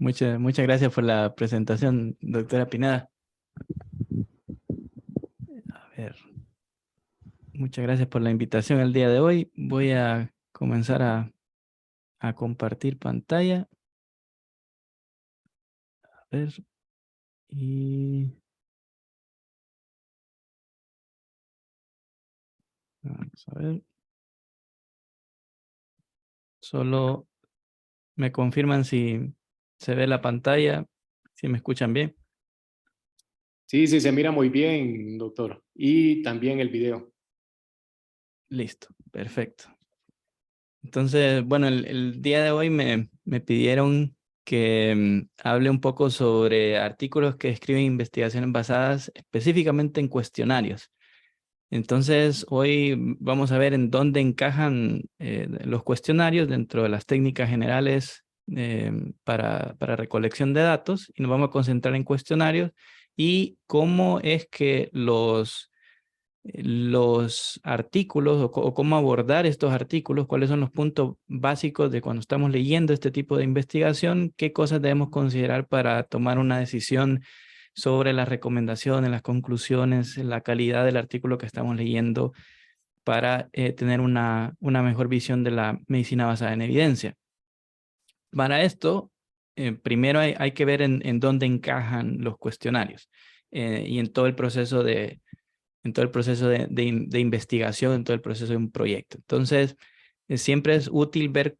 Muchas gracias por la presentación, doctora Pineda. A ver, muchas gracias por la invitación el día de hoy. Voy a comenzar a compartir pantalla. A ver, y vamos a ver. Solo me confirman si se ve la pantalla, si me escuchan bien. Sí, sí, se mira muy bien, doctor. Y también el video. Listo, perfecto. Entonces, bueno, el día de hoy me pidieron que hable un poco sobre artículos que escriben investigaciones basadas específicamente en cuestionarios. Entonces, hoy vamos a ver en dónde encajan los cuestionarios dentro de las técnicas generales para recolección de datos, y nos vamos a concentrar en cuestionarios y cómo es que los artículos o cómo abordar estos artículos, cuáles son los puntos básicos de cuando estamos leyendo este tipo de investigación, qué cosas debemos considerar para tomar una decisión sobre las recomendaciones, las conclusiones, la calidad del artículo que estamos leyendo para tener una mejor visión de la medicina basada en evidencia. Para esto, primero hay que ver en dónde encajan los cuestionarios y en todo el proceso de investigación, en todo el proceso de un proyecto. Entonces, siempre es útil ver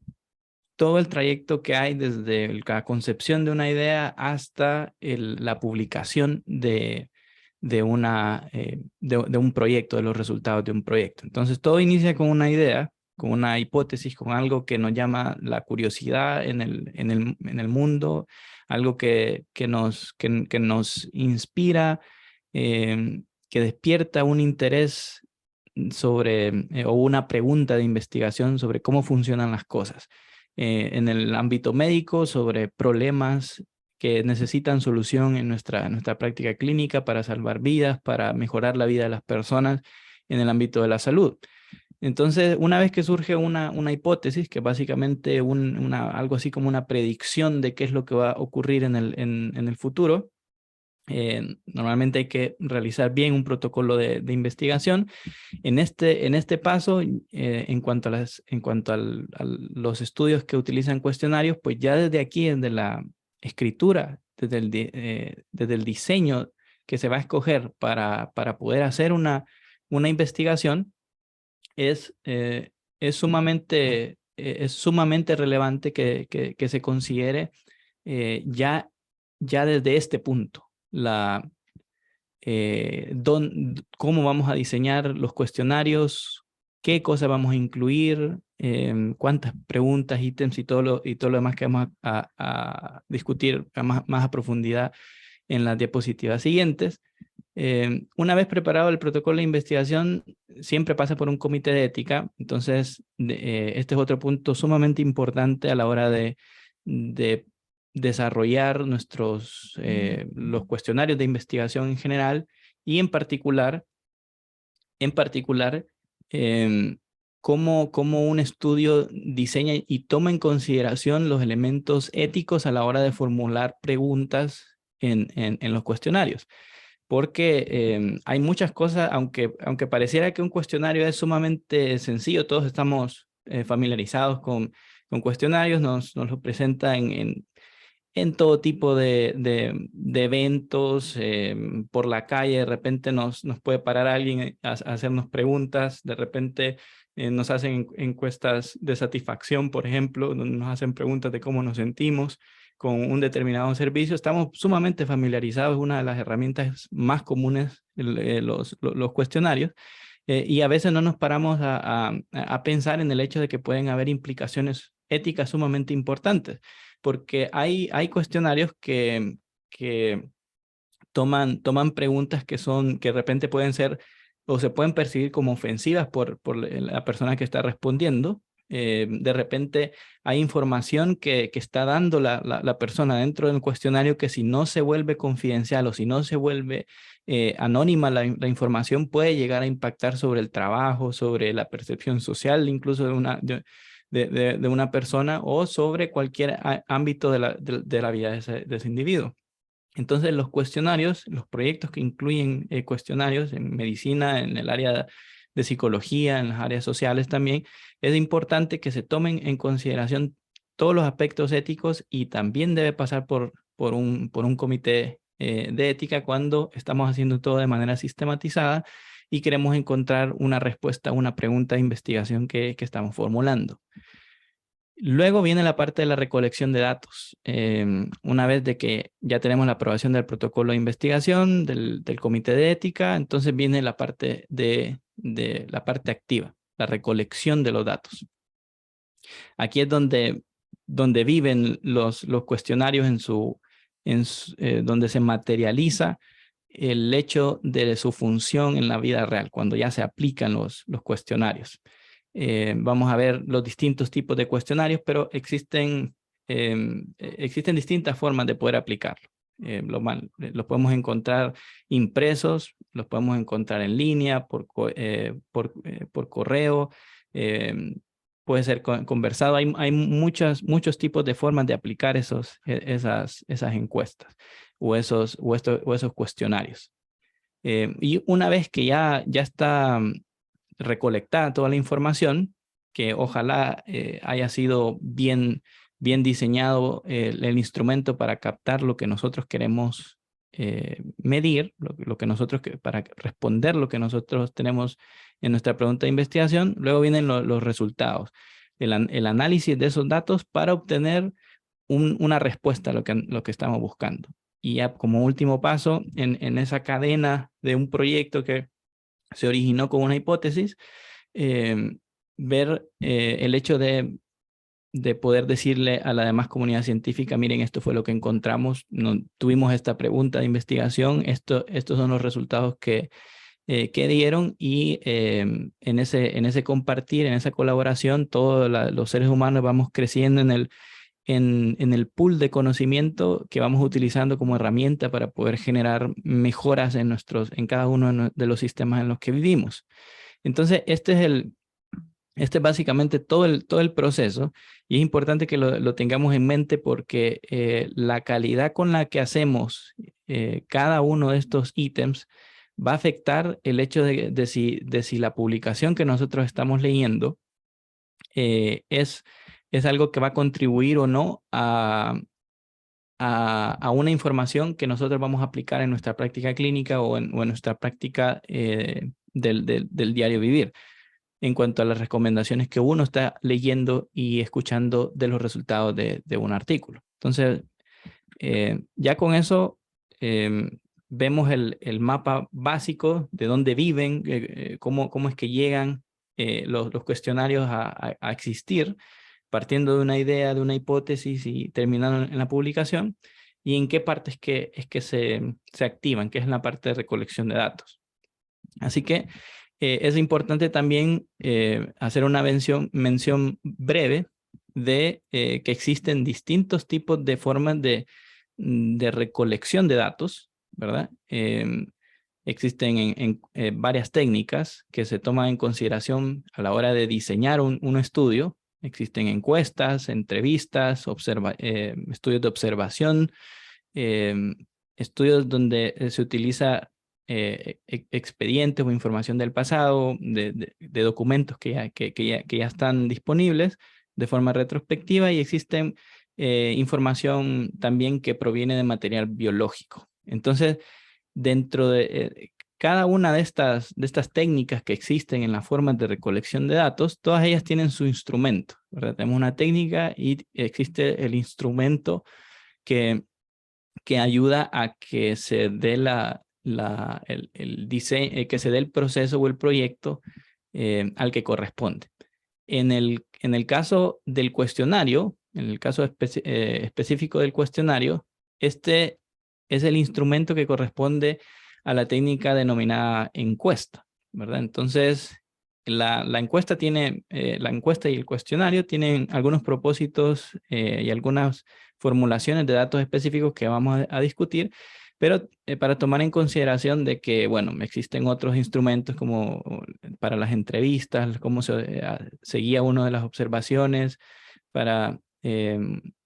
todo el trayecto que hay desde la concepción de una idea hasta la publicación de un proyecto, de los resultados de un proyecto. Entonces, todo inicia con una idea, con una hipótesis, con algo que nos llama la curiosidad en el mundo, algo que nos inspira, que despierta un interés sobre, o una pregunta de investigación sobre cómo funcionan las cosas. En el ámbito médico, sobre problemas que necesitan solución en nuestra práctica clínica para salvar vidas, para mejorar la vida de las personas en el ámbito de la salud. Entonces, una vez que surge una hipótesis, que básicamente algo así como una predicción de qué es lo que va a ocurrir en el futuro, normalmente hay que realizar bien un protocolo de investigación. En este paso, en cuanto a los estudios que utilizan cuestionarios, pues ya desde aquí, desde la escritura, desde el diseño que se va a escoger para poder hacer una investigación, es sumamente relevante que se considere ya desde este punto cómo vamos a diseñar los cuestionarios, qué cosas vamos a incluir, cuántas preguntas, ítems y todo lo demás que vamos a discutir más a profundidad en las diapositivas siguientes. Una vez preparado el protocolo de investigación, siempre pasa por un comité de ética. Entonces, este es otro punto sumamente importante a la hora de desarrollar los cuestionarios de investigación en general, y en particular, cómo un estudio diseña y toma en consideración los elementos éticos a la hora de formular preguntas en los cuestionarios. Porque hay muchas cosas, aunque pareciera que un cuestionario es sumamente sencillo, todos estamos familiarizados con cuestionarios, nos lo presenta en todo tipo de eventos, por la calle. De repente nos puede parar alguien a hacernos preguntas, de repente nos hacen encuestas de satisfacción, por ejemplo, donde nos hacen preguntas de cómo nos sentimos con un determinado servicio. Estamos sumamente familiarizados, una de las herramientas más comunes, los cuestionarios, y a veces no nos paramos a pensar en el hecho de que pueden haber implicaciones éticas sumamente importantes, porque hay cuestionarios que toman preguntas que de repente pueden ser o se pueden percibir como ofensivas por la persona que está respondiendo. De repente hay información que está dando la persona dentro del cuestionario, que si no se vuelve confidencial o si no se vuelve anónima la información, puede llegar a impactar sobre el trabajo, sobre la percepción social, incluso de una persona o sobre cualquier ámbito de la vida de ese individuo. Entonces, los cuestionarios, los proyectos que incluyen cuestionarios en medicina, en el área de psicología, en las áreas sociales también, es importante que se tomen en consideración todos los aspectos éticos y también debe pasar por un comité de ética cuando estamos haciendo todo de manera sistematizada y queremos encontrar una respuesta a una pregunta de investigación que estamos formulando. Luego viene la parte de la recolección de datos. Una vez de que ya tenemos la aprobación del protocolo de investigación, del comité de ética, entonces viene la parte de la parte activa, la recolección de los datos. Aquí es donde viven los cuestionarios donde se materializa el hecho de su función en la vida real, cuando ya se aplican los cuestionarios. Vamos a ver los distintos tipos de cuestionarios, pero existen distintas formas de poder aplicarlo. Los podemos encontrar impresos, los podemos encontrar en línea, por correo, puede ser conversado. Hay muchos tipos de formas de aplicar esas encuestas o esos cuestionarios. Y una vez que ya está recolectada toda la información, que ojalá haya sido bien diseñado el instrumento para captar lo que nosotros queremos medir, lo que para responder lo que nosotros tenemos en nuestra pregunta de investigación. Luego vienen los resultados, el análisis de esos datos para obtener una respuesta a lo que estamos buscando. Y ya como último paso, en esa cadena de un proyecto que se originó con una hipótesis, ver el hecho de poder decirle a la demás comunidad científica, miren, esto fue lo que encontramos, tuvimos esta pregunta de investigación, estos son los resultados que dieron, y en ese compartir, en esa colaboración, todos los seres humanos vamos creciendo en el pool de conocimiento que vamos utilizando como herramienta para poder generar mejoras en cada uno de los sistemas en los que vivimos. Entonces, este es básicamente todo el proceso, y es importante que lo tengamos en mente porque la calidad con la que hacemos cada uno de estos ítems va a afectar el hecho de si la publicación que nosotros estamos leyendo es algo que va a contribuir o no a una información que nosotros vamos a aplicar en nuestra práctica clínica o en nuestra práctica del diario vivir, en cuanto a las recomendaciones que uno está leyendo y escuchando de los resultados de un artículo. Entonces, ya con eso vemos el mapa básico de dónde viven, cómo es que llegan los cuestionarios a existir, partiendo de una idea, de una hipótesis y terminando en la publicación, y en qué parte es que se activan, que es la parte de recolección de datos. Así que es importante también hacer una mención breve de que existen distintos tipos de formas de recolección de datos, ¿verdad? Existen varias técnicas que se toman en consideración a la hora de diseñar un estudio. Existen encuestas, entrevistas, estudios de observación, estudios donde se utiliza expedientes o información del pasado, de documentos que ya están disponibles de forma retrospectiva, y existen información también que proviene de material biológico. Entonces, dentro de cada una de estas técnicas que existen en las formas de recolección de datos, todas ellas tienen su instrumento, ¿verdad? Tenemos una técnica y existe el instrumento que ayuda a que se dé el diseño, que se dé el proceso o el proyecto al que corresponde. En el caso del cuestionario, en el caso específico del cuestionario, este es el instrumento que corresponde a la técnica denominada encuesta, ¿verdad? Entonces, la encuesta y el cuestionario tienen algunos propósitos y algunas formulaciones de datos específicos que vamos a discutir, pero para tomar en consideración de que, bueno, existen otros instrumentos como para las entrevistas, cómo se seguía uno de las observaciones, para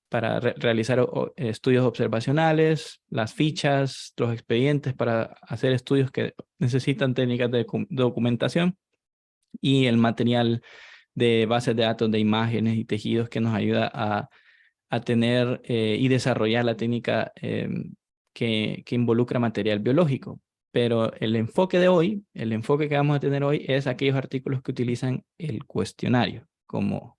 realizar estudios observacionales, las fichas, los expedientes para hacer estudios que necesitan técnicas de documentación y el material de bases de datos de imágenes y tejidos que nos ayuda a tener y desarrollar la técnica que involucra material biológico. Pero el enfoque de hoy, el enfoque que vamos a tener hoy es aquellos artículos que utilizan el cuestionario como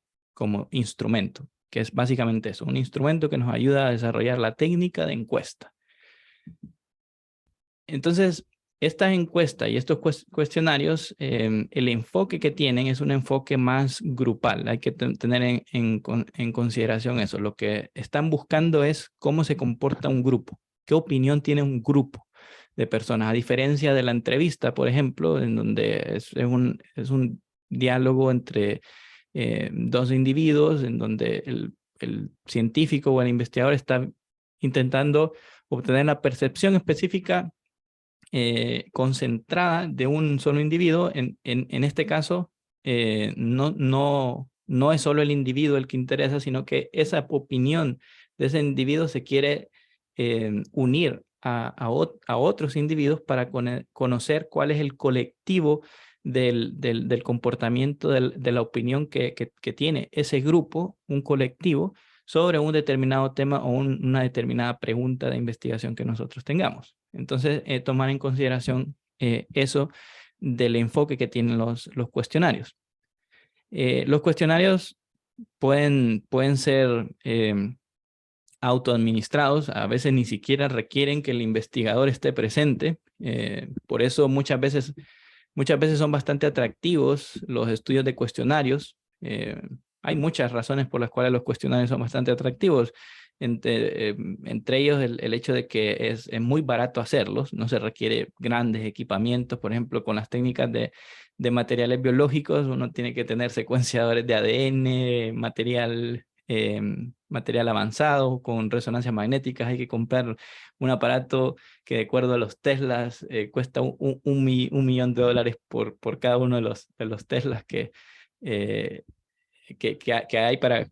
instrumento, que es básicamente eso, un instrumento que nos ayuda a desarrollar la técnica de encuesta. Entonces, esta encuesta y estos cuestionarios, el enfoque que tienen es un enfoque más grupal. Hay que tener en consideración eso. Lo que están buscando es cómo se comporta un grupo, qué opinión tiene un grupo de personas, a diferencia de la entrevista, por ejemplo, en donde es un diálogo entre dos individuos, en donde el científico o el investigador está intentando obtener la percepción específica concentrada de un solo individuo. En este caso, no es solo el individuo el que interesa, sino que esa opinión de ese individuo se quiere unir a otros individuos para conocer cuál es el colectivo del comportamiento de la opinión que tiene ese grupo, un colectivo, sobre un determinado tema o una determinada pregunta de investigación que nosotros tengamos. Entonces, tomar en consideración eso del enfoque que tienen los cuestionarios. Los cuestionarios pueden ser autoadministrados, a veces ni siquiera requieren que el investigador esté presente. Por eso muchas veces son bastante atractivos los estudios de cuestionarios. Hay muchas razones por las cuales los cuestionarios son bastante atractivos. Entre ellos el hecho de que es muy barato hacerlos, no se requiere grandes equipamientos. Por ejemplo, con las técnicas de materiales biológicos, uno tiene que tener secuenciadores de ADN, material avanzado con resonancias magnéticas. Hay que comprar un aparato que, de acuerdo a los Teslas, cuesta un millón de dólares por cada uno de los Teslas que hay para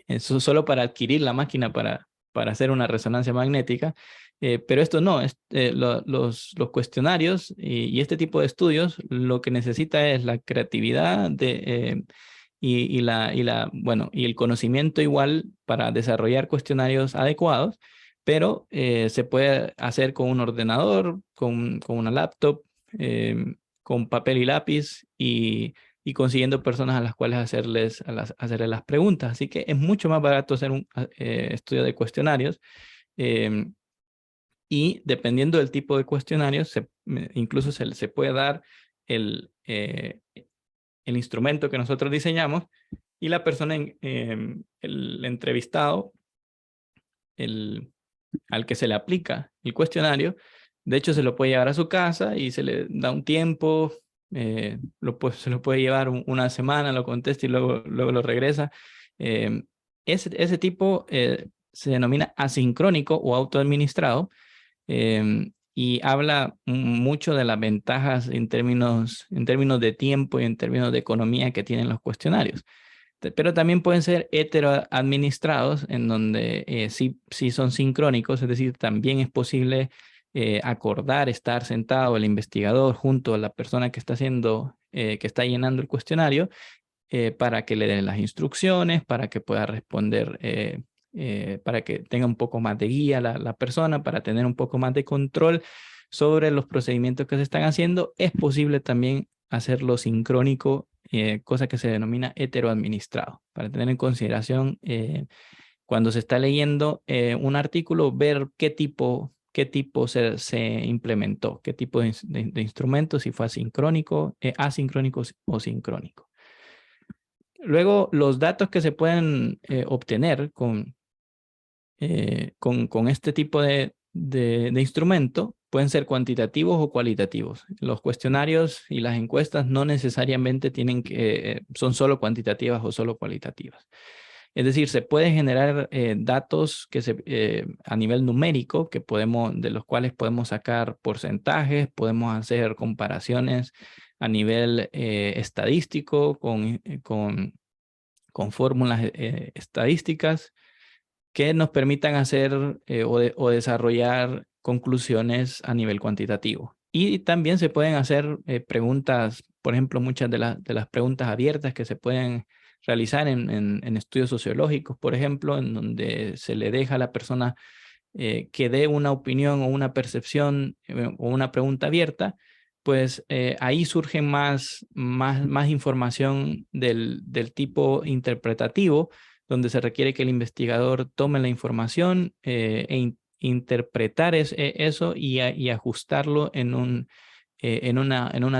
eso, solo para adquirir la máquina para hacer una resonancia magnética. Pero esto no, los cuestionarios y este tipo de estudios lo que necesita es la creatividad y el conocimiento igual para desarrollar cuestionarios adecuados, pero se puede hacer con un ordenador, con una laptop, con papel y lápiz y consiguiendo personas a las cuales hacerles las preguntas. Así que es mucho más barato hacer un estudio de cuestionarios. Y dependiendo del tipo de cuestionarios, incluso se puede dar el instrumento que nosotros diseñamos y la persona, el entrevistado, al que se le aplica el cuestionario, de hecho se lo puede llevar a su casa y se le da un tiempo, se lo puede llevar una semana, lo contesta y luego lo regresa. Ese tipo se denomina asincrónico o autoadministrado, y habla mucho de las ventajas en términos de tiempo y en términos de economía que tienen los cuestionarios. Pero también pueden ser heteroadministrados, en donde sí son sincrónicos, es decir, también es posible acordar estar sentado el investigador junto a la persona que está llenando el cuestionario, para que le den las instrucciones, para que pueda responder, para que tenga un poco más de guía la persona, para tener un poco más de control sobre los procedimientos que se están haciendo. Es posible también hacerlo sincrónico, cosa que se denomina heteroadministrado, para tener en consideración cuando se está leyendo un artículo, ver qué tipo se implementó, qué tipo de instrumento, si fue asincrónico o sincrónico. Luego, los datos que se pueden obtener con este tipo de instrumento pueden ser cuantitativos o cualitativos. Los cuestionarios y las encuestas no necesariamente son solo cuantitativas o solo cualitativas. Es decir, se pueden generar datos que a nivel numérico de los cuales podemos sacar porcentajes, podemos hacer comparaciones a nivel estadístico con fórmulas estadísticas que nos permitan hacer o desarrollar conclusiones a nivel cuantitativo. Y también se pueden hacer preguntas, por ejemplo, muchas de las preguntas abiertas que se pueden realizar en estudios sociológicos, por ejemplo, en donde se le deja a la persona que dé una opinión o una percepción o una pregunta abierta, pues ahí surge más información del tipo interpretativo, donde se requiere que el investigador tome la información interpretar eso y ajustarlo en una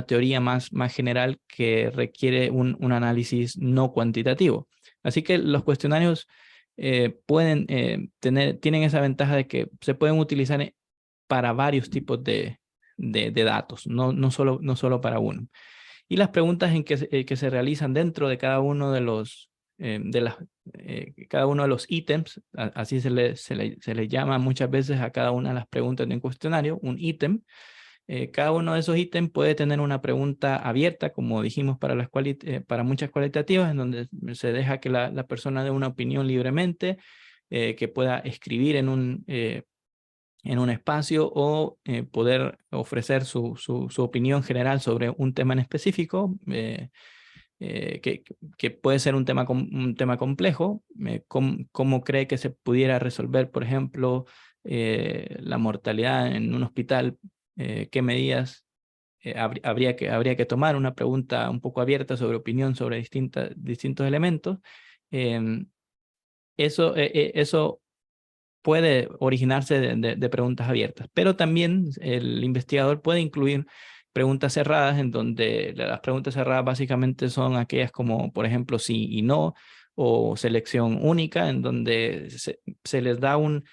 teoría más general que requiere un análisis no cuantitativo. Así que los cuestionarios tienen esa ventaja de que se pueden utilizar para varios tipos de datos, no solo para uno. Y las preguntas que se realizan dentro de cada uno de los cada uno de los ítems, así se le llama muchas veces a cada una de las preguntas de un cuestionario, un ítem. Cada uno de esos ítems puede tener una pregunta abierta, como dijimos, para muchas cualitativas, en donde se deja que la persona dé una opinión libremente, que pueda escribir en un espacio o poder ofrecer su opinión general sobre un tema en específico, que puede ser un tema complejo, cómo cree que se pudiera resolver, por ejemplo, la mortalidad en un hospital, qué medidas habría que tomar, una pregunta un poco abierta sobre opinión sobre distintos elementos. Eso puede originarse de preguntas abiertas, pero también el investigador puede incluir preguntas cerradas, en donde las preguntas cerradas básicamente son aquellas como, por ejemplo, sí y no, o selección única, en donde se les da un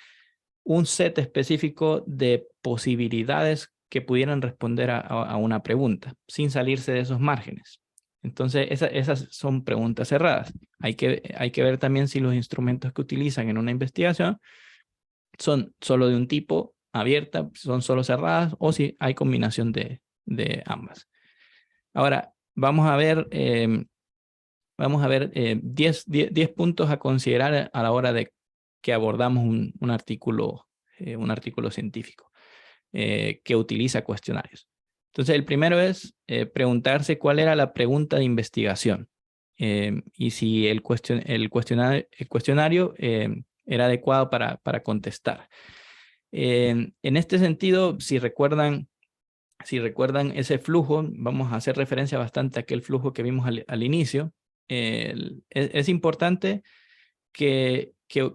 set específico de posibilidades que pudieran responder a una pregunta, sin salirse de esos márgenes. Entonces, esas son preguntas cerradas. Hay que ver también si los instrumentos que utilizan en una investigación son solo de un tipo, abierta, son solo cerradas, o si hay combinación de ambas. Ahora, vamos a ver 10 puntos a considerar a la hora de que abordamos un artículo científico que utiliza cuestionarios. Entonces, el primero es preguntarse cuál era la pregunta de investigación y si el cuestionario era adecuado para contestar. En este sentido, si recuerdan ese flujo, vamos a hacer referencia bastante a aquel flujo que vimos al inicio. Es importante que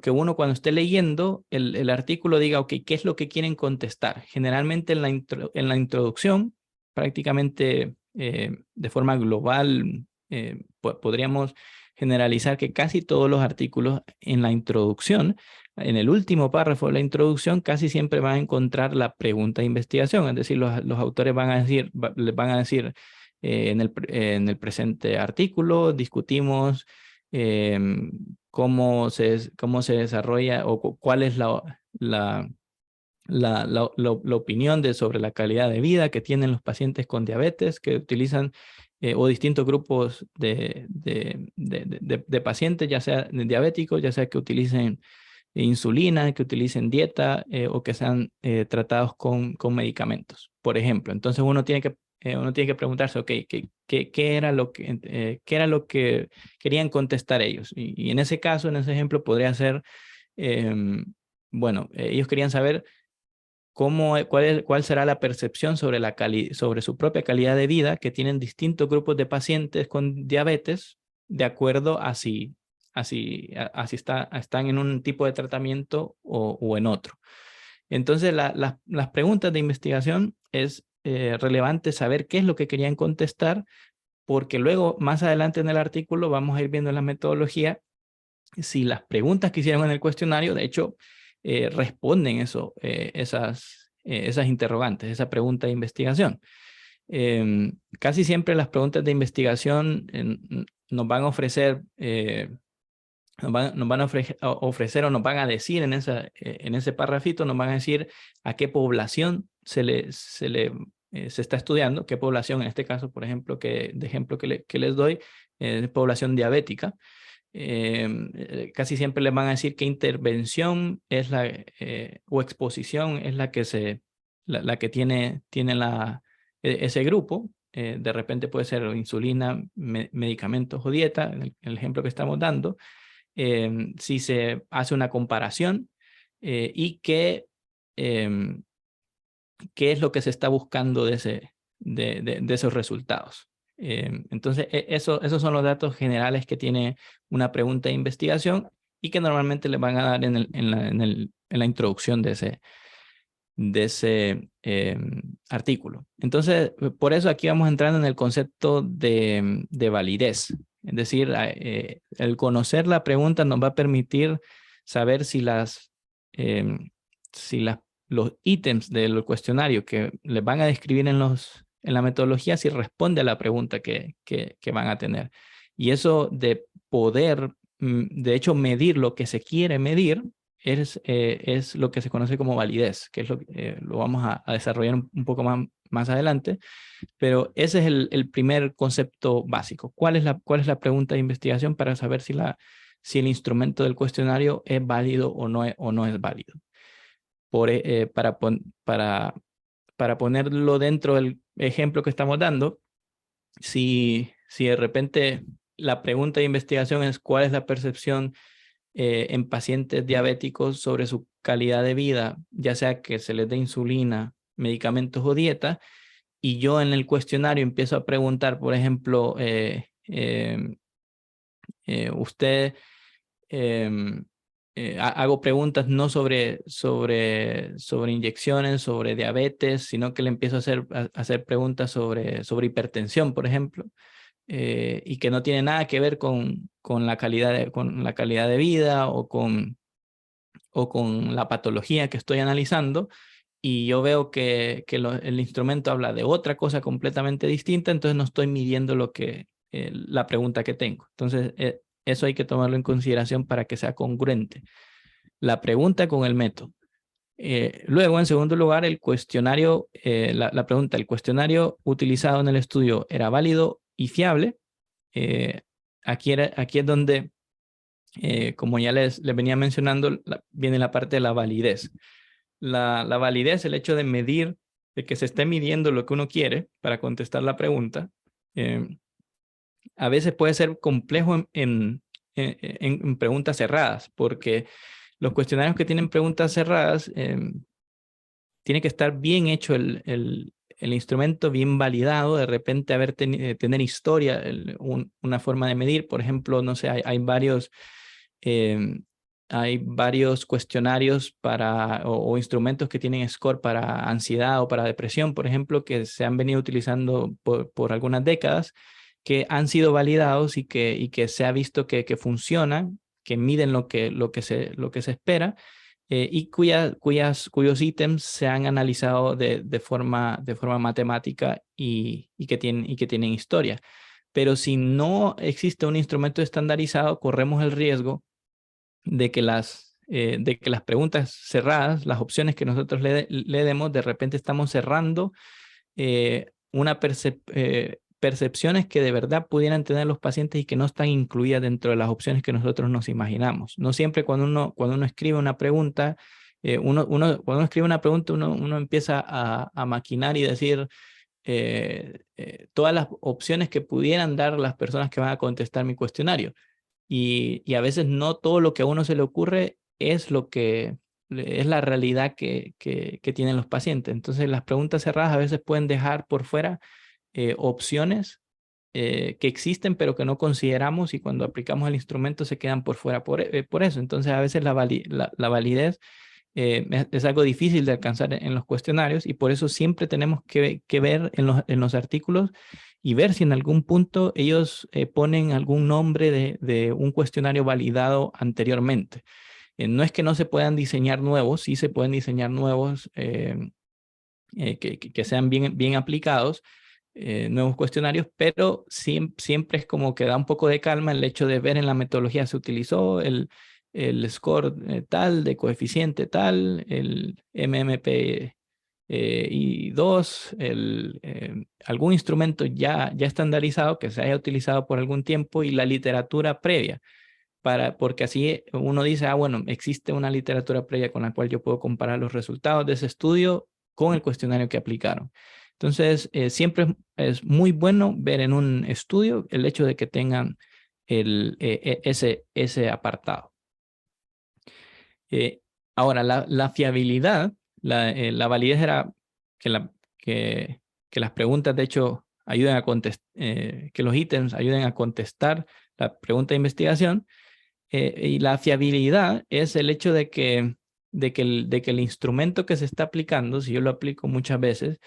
uno cuando esté leyendo el artículo diga, ok, ¿qué es lo que quieren contestar? Generalmente en la introducción, prácticamente de forma global, podríamos generalizar que casi todos los artículos en la introducción, en el último párrafo de la introducción, casi siempre van a encontrar la pregunta de investigación. Es decir, los autores les van a decir en el presente artículo discutimos cómo se desarrolla o cuál es la opinión sobre la calidad de vida que tienen los pacientes con diabetes que utilizan o distintos grupos de pacientes, ya sea diabéticos, ya sea que utilicen insulina, que utilicen dieta o que sean tratados con medicamentos, por ejemplo. Entonces uno tiene que preguntarse, ok, ¿qué era lo que querían contestar ellos? Y en ese caso, en ese ejemplo, podría ser, ellos querían saber cuál será la percepción sobre su propia calidad de vida que tienen distintos grupos de pacientes con diabetes, de acuerdo a si están en un tipo de tratamiento o en otro. Entonces, las preguntas de investigación es relevante saber qué es lo que querían contestar, porque luego, más adelante en el artículo, vamos a ir viendo la metodología si las preguntas que hicieron en el cuestionario, de hecho, responden esas interrogantes, esa pregunta de investigación. Casi siempre las preguntas de investigación nos van a ofrecer nos van a ofrecer o nos van a decir en ese párrafito, nos van a decir a qué población se está estudiando, qué población, en este caso, por ejemplo, de ejemplo que les doy, población diabética. Casi siempre les van a decir qué intervención es o exposición es la que tiene ese grupo. De repente puede ser insulina, medicamentos o dieta, el ejemplo que estamos dando. Si se hace una comparación y qué es lo que se está buscando de esos resultados. Entonces, esos son los datos generales que tiene una pregunta de investigación y que normalmente le van a dar en la introducción de ese artículo. Entonces, por eso aquí vamos entrando en el concepto de validez. Es decir, el conocer la pregunta nos va a permitir saber si los ítems del cuestionario que les van a describir en la metodología, si responde a la pregunta que van a tener. Y eso de poder, de hecho, medir lo que se quiere medir, es lo que se conoce como validez, que es lo vamos a desarrollar un poco más adelante, pero ese es el primer concepto básico. ¿Cuál es la pregunta de investigación para saber si el instrumento del cuestionario es válido o no es válido? Para ponerlo dentro del ejemplo que estamos dando, si de repente la pregunta de investigación es ¿cuál es la percepción en pacientes diabéticos sobre su calidad de vida, ya sea que se les dé insulina, medicamentos o dieta, y yo en el cuestionario empiezo a preguntar, por ejemplo, usted, hago preguntas no sobre inyecciones, sobre diabetes, sino que le empiezo a hacer preguntas sobre hipertensión, por ejemplo, y que no tiene nada que ver con la calidad de vida o con la patología que estoy analizando, y yo veo que el instrumento habla de otra cosa completamente distinta, entonces no estoy midiendo la pregunta que tengo. Entonces, eso hay que tomarlo en consideración para que sea congruente la pregunta con el método. Luego, en segundo lugar, el cuestionario, la pregunta, ¿el cuestionario utilizado en el estudio era válido y fiable? Aquí es donde, como ya les venía mencionando, viene la parte de la validez. La validez, el hecho de medir, de que se esté midiendo lo que uno quiere para contestar la pregunta, a veces puede ser complejo en preguntas cerradas, porque los cuestionarios que tienen preguntas cerradas, tiene que estar bien hecho el instrumento, bien validado, de repente tener historia, una forma de medir. Por ejemplo, no sé, hay varios cuestionarios o instrumentos que tienen score para ansiedad o para depresión, por ejemplo, que se han venido utilizando por algunas décadas, que han sido validados y que se ha visto que funcionan, que miden lo que se espera, y cuyos ítems se han analizado de forma matemática y que tienen historia. Pero si no existe un instrumento estandarizado, corremos el riesgo de que las preguntas cerradas, las opciones que nosotros le demos, de repente estamos cerrando percepciones que de verdad pudieran tener los pacientes y que no están incluidas dentro de las opciones que nosotros nos imaginamos. No siempre cuando uno escribe una pregunta, cuando uno escribe una pregunta, uno empieza a maquinar y decir todas las opciones que pudieran dar las personas que van a contestar mi cuestionario. Y a veces no todo lo que a uno se le ocurre es la realidad que tienen los pacientes. Entonces, las preguntas cerradas a veces pueden dejar por fuera opciones que existen pero que no consideramos, y cuando aplicamos el instrumento se quedan por fuera por eso. Entonces, a veces la validez es algo difícil de alcanzar en los cuestionarios, y por eso siempre tenemos que ver en los artículos y ver si en algún punto ellos ponen algún nombre de un cuestionario validado anteriormente. No es que no se puedan diseñar nuevos, sí se pueden diseñar nuevos que sean bien aplicados, nuevos cuestionarios, pero siempre es como que da un poco de calma el hecho de ver en la metodología se utilizó el score tal, de coeficiente tal, el MMP y 2, algún instrumento ya estandarizado que se haya utilizado por algún tiempo y la literatura previa, porque así uno dice, bueno, existe una literatura previa con la cual yo puedo comparar los resultados de ese estudio con el cuestionario que aplicaron. Entonces, siempre es muy bueno ver en un estudio el hecho de que tengan ese apartado. Ahora, la fiabilidad, la validez era que las preguntas, de hecho, ayuden a contestar, que los ítems ayuden a contestar la pregunta de investigación. Y la fiabilidad es el hecho de que el instrumento que se está aplicando, si yo lo aplico muchas veces,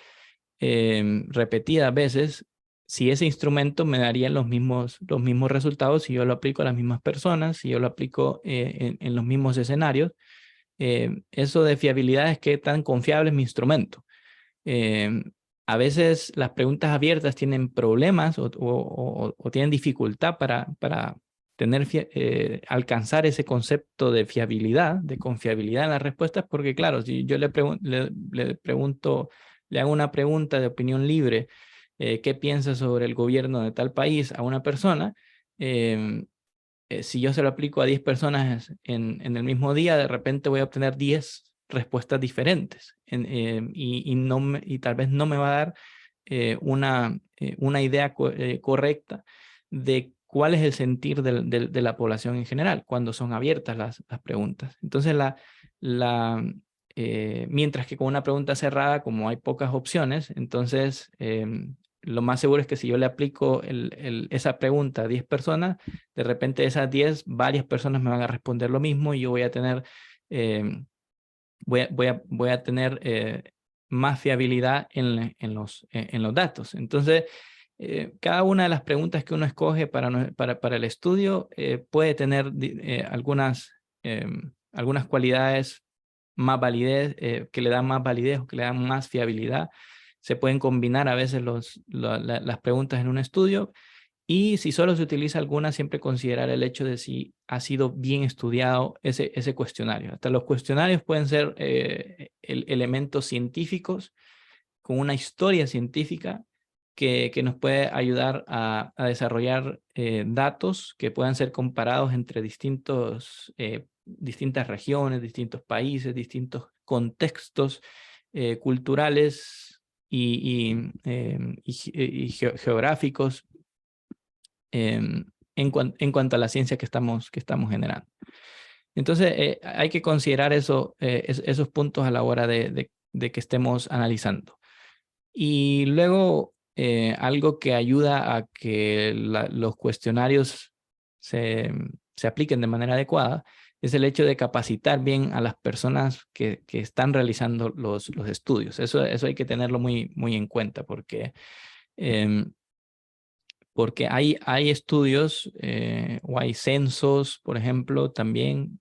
repetidas veces, si ese instrumento me daría los mismos resultados si yo lo aplico a las mismas personas, si yo lo aplico en los mismos escenarios. Eso de fiabilidad es qué tan confiable es mi instrumento. A veces las preguntas abiertas tienen problemas o tienen dificultad para alcanzar ese concepto de fiabilidad, de confiabilidad en las respuestas, porque claro, si yo le pregunto, le hago una pregunta de opinión libre, ¿qué piensa sobre el gobierno de tal país a una persona? Si yo se lo aplico a 10 personas en el mismo día, de repente voy a obtener 10 respuestas diferentes y tal vez no me va a dar una idea correcta de cuál es el sentir de la población en general cuando son abiertas las preguntas. Entonces, mientras que con una pregunta cerrada, como hay pocas opciones, entonces lo más seguro es que si yo le aplico esa pregunta a 10 personas, de repente de esas 10, varias personas me van a responder lo mismo y yo voy a tener, voy a tener más fiabilidad en los datos. Entonces, cada una de las preguntas que uno escoge para el estudio puede tener algunas cualidades más validez, que le dan más validez o que le dan más fiabilidad. Se pueden combinar a veces las preguntas en un estudio y si solo se utiliza alguna, siempre considerar el hecho de si ha sido bien estudiado ese cuestionario. Hasta los cuestionarios pueden ser elementos científicos con una historia científica que nos puede ayudar a desarrollar datos que puedan ser comparados entre distintas regiones, distintos países, distintos contextos culturales y geográficos en cuanto a la ciencia que estamos generando. Entonces, hay que considerar esos puntos a la hora de que estemos analizando. Y luego, algo que ayuda a que los cuestionarios se apliquen de manera adecuada es el hecho de capacitar bien a las personas que están realizando los estudios. Eso hay que tenerlo muy en cuenta porque hay estudios o hay censos, por ejemplo, también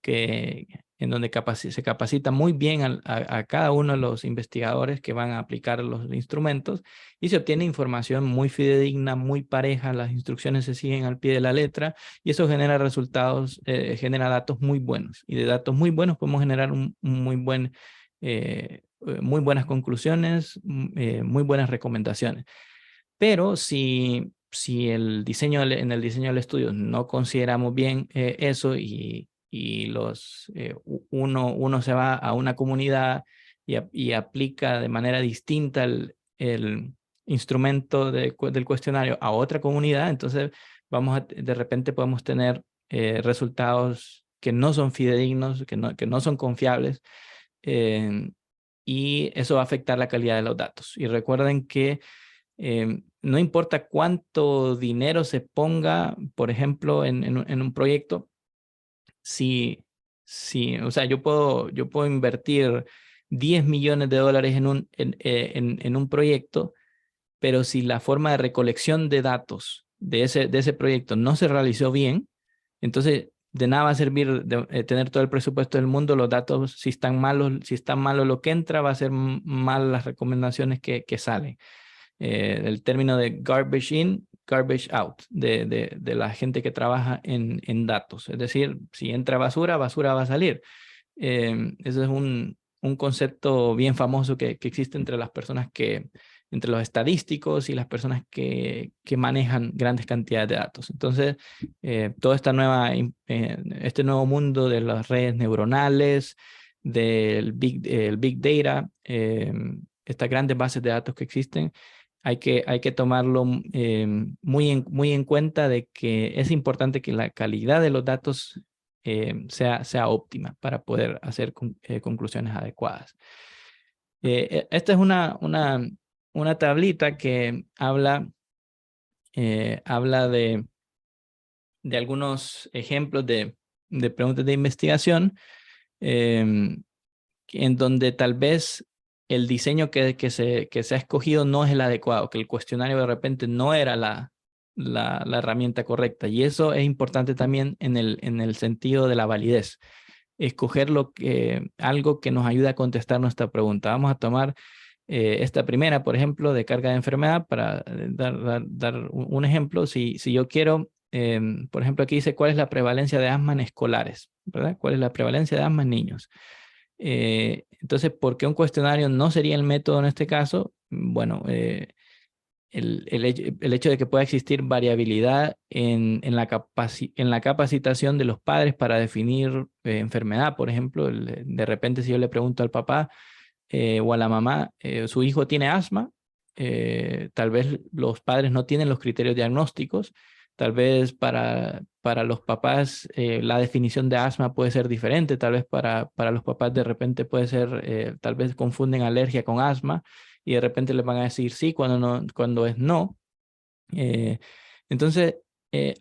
en donde se capacita muy bien a cada uno de los investigadores que van a aplicar los instrumentos y se obtiene información muy fidedigna, muy pareja, las instrucciones se siguen al pie de la letra y eso genera resultados, genera datos muy buenos. Y de datos muy buenos podemos generar muy buenas conclusiones, muy buenas recomendaciones. Pero si en el diseño del estudio no consideramos bien eso y uno se va a una comunidad y aplica de manera distinta el instrumento del cuestionario a otra comunidad, entonces de repente podemos tener resultados que no son fidedignos, que no son confiables, y eso va a afectar la calidad de los datos. Y recuerden que no importa cuánto dinero se ponga, por ejemplo, en un proyecto, o sea, yo puedo invertir $10 millones en un proyecto, pero si la forma de recolección de datos de ese proyecto no se realizó bien, entonces de nada va a servir tener todo el presupuesto del mundo, los datos, si están malos lo que entra, va a ser mal las recomendaciones que salen. el término de garbage in, garbage out, de la gente que trabaja en datos. Es decir, si entra basura, basura va a salir. Ese es un concepto bien famoso que existe entre las personas entre los estadísticos y las personas que manejan grandes cantidades de datos. Entonces, todo este nuevo mundo de las redes neuronales, del el Big Data, estas grandes bases de datos que existen, hay que tomarlo muy en cuenta de que es importante que la calidad de los datos sea óptima para poder hacer conclusiones adecuadas. Esta es una tablita que habla de algunos ejemplos de preguntas de investigación en donde tal vez el diseño que se ha escogido no es el adecuado, que el cuestionario de repente no era la herramienta correcta. Y eso es importante también en el sentido de la validez. Escoger algo que nos ayude a contestar nuestra pregunta. Vamos a tomar esta primera, por ejemplo, de carga de enfermedad, para dar un ejemplo. Si yo quiero, por ejemplo, aquí dice cuál es la prevalencia de asma en escolares, ¿verdad? ¿Cuál es la prevalencia de asma en niños? Entonces, ¿por qué un cuestionario no sería el método en este caso? Bueno, el hecho de que pueda existir variabilidad en la capacitación de los padres para definir enfermedad, por ejemplo, de repente si yo le pregunto al papá o a la mamá, su hijo tiene asma, tal vez los padres no tienen los criterios diagnósticos, tal vez para los papás la definición de asma puede ser diferente, tal vez para los papás de repente puede ser, tal vez confunden alergia con asma y de repente les van a decir sí cuando es no. Eh, entonces,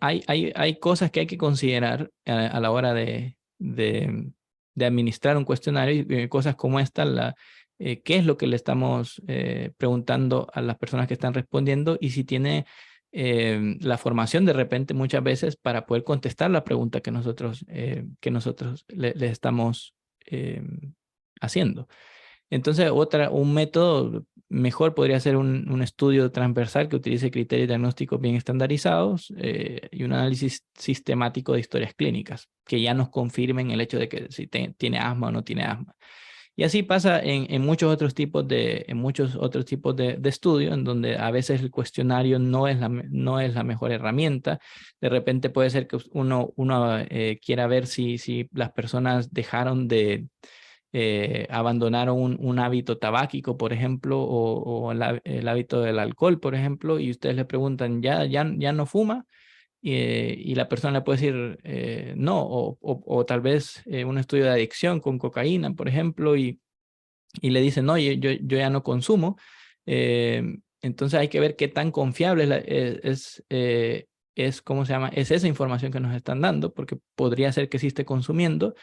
hay cosas que hay que considerar a la hora de administrar un cuestionario y cosas como esta, qué es lo que le estamos preguntando a las personas que están respondiendo y si tiene la formación de repente muchas veces para poder contestar la pregunta que nosotros le estamos haciendo. Entonces, un método mejor podría ser un estudio transversal que utilice criterios diagnósticos bien estandarizados y un análisis sistemático de historias clínicas que ya nos confirmen el hecho de que si tiene asma o no tiene asma. Y así pasa en muchos otros tipos de estudios, en donde a veces el cuestionario no es la mejor herramienta. De repente puede ser que uno quiera ver si las personas dejaron de abandonaron un hábito tabáquico, por ejemplo, o el hábito del alcohol, por ejemplo, y ustedes le preguntan, ¿ya no fuma? Y la persona le puede decir no, o tal vez un estudio de adicción con cocaína, por ejemplo, y le dicen, no, yo ya no consumo. Entonces hay que ver qué tan confiable ¿cómo se llama? Es esa información que nos están dando, porque podría ser que sí esté consumiendo.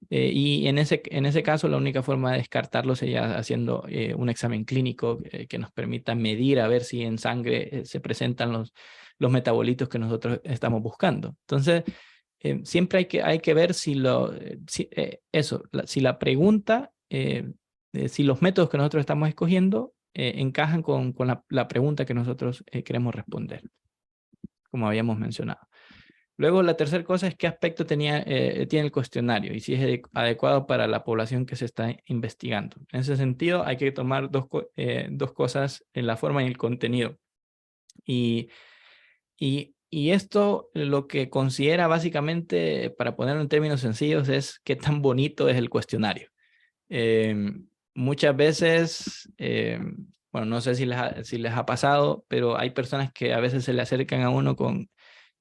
Y en ese caso, la única forma de descartarlo sería haciendo un examen clínico que nos permita medir a ver si en sangre se presentan los metabolitos que nosotros estamos buscando. Entonces, siempre hay que ver si la pregunta, si los métodos que nosotros estamos escogiendo encajan con la pregunta que nosotros queremos responder, como habíamos mencionado. Luego, la tercera cosa es qué aspecto tiene el cuestionario y si es adecuado para la población que se está investigando. En ese sentido, hay que tomar dos cosas en la forma y el contenido. Y esto lo que considera básicamente, para ponerlo en términos sencillos, es qué tan bonito es el cuestionario. Muchas veces, bueno, no sé si les ha pasado, pero hay personas que a veces se le acercan a uno con,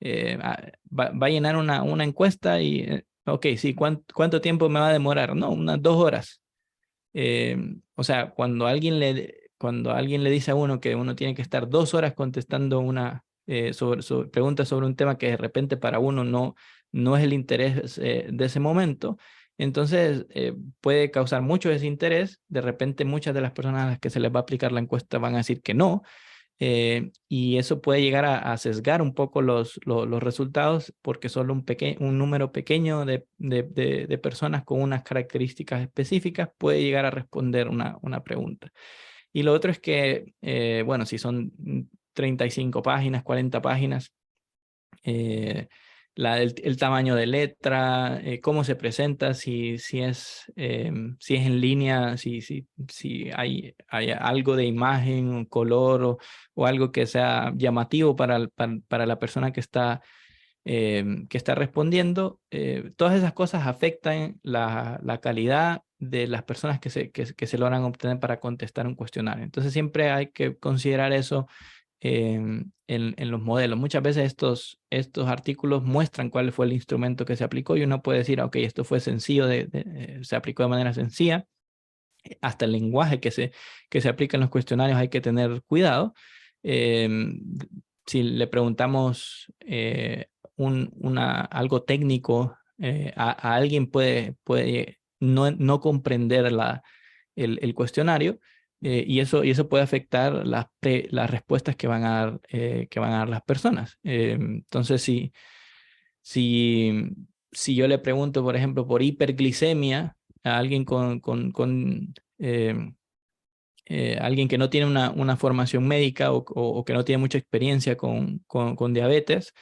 va a llenar una encuesta y, ok, sí, ¿cuánto tiempo me va a demorar? No, unas 2 horas. O sea, cuando alguien le dice a uno que uno tiene que estar 2 horas contestando sobre preguntas sobre un tema que de repente para uno no es el interés de ese momento, entonces puede causar mucho desinterés. De repente muchas de las personas a las que se les va a aplicar la encuesta van a decir que no, y eso puede llegar a sesgar un poco los resultados porque solo un número pequeño de personas con unas características específicas puede llegar a responder una pregunta. Y lo otro es que, bueno, si son 35 páginas, 40 páginas, el tamaño de letra, cómo se presenta, si es en línea, si hay algo de imagen, color o algo que sea llamativo para la persona que está respondiendo. Todas esas cosas afectan la calidad de las personas que se logran obtener para contestar un cuestionario. Entonces siempre hay que considerar eso en los modelos. Muchas veces estos artículos muestran cuál fue el instrumento que se aplicó y uno puede decir, ok, esto fue sencillo, se aplicó de manera sencilla. Hasta el lenguaje que se aplica en los cuestionarios hay que tener cuidado. Si le preguntamos algo técnico, a alguien puede no comprender el cuestionario, y eso puede afectar las respuestas que van a dar las personas. Entonces, si, si yo le pregunto, por ejemplo, por hiperglicemia a alguien alguien que no tiene una formación médica o que no tiene mucha experiencia con diabetes,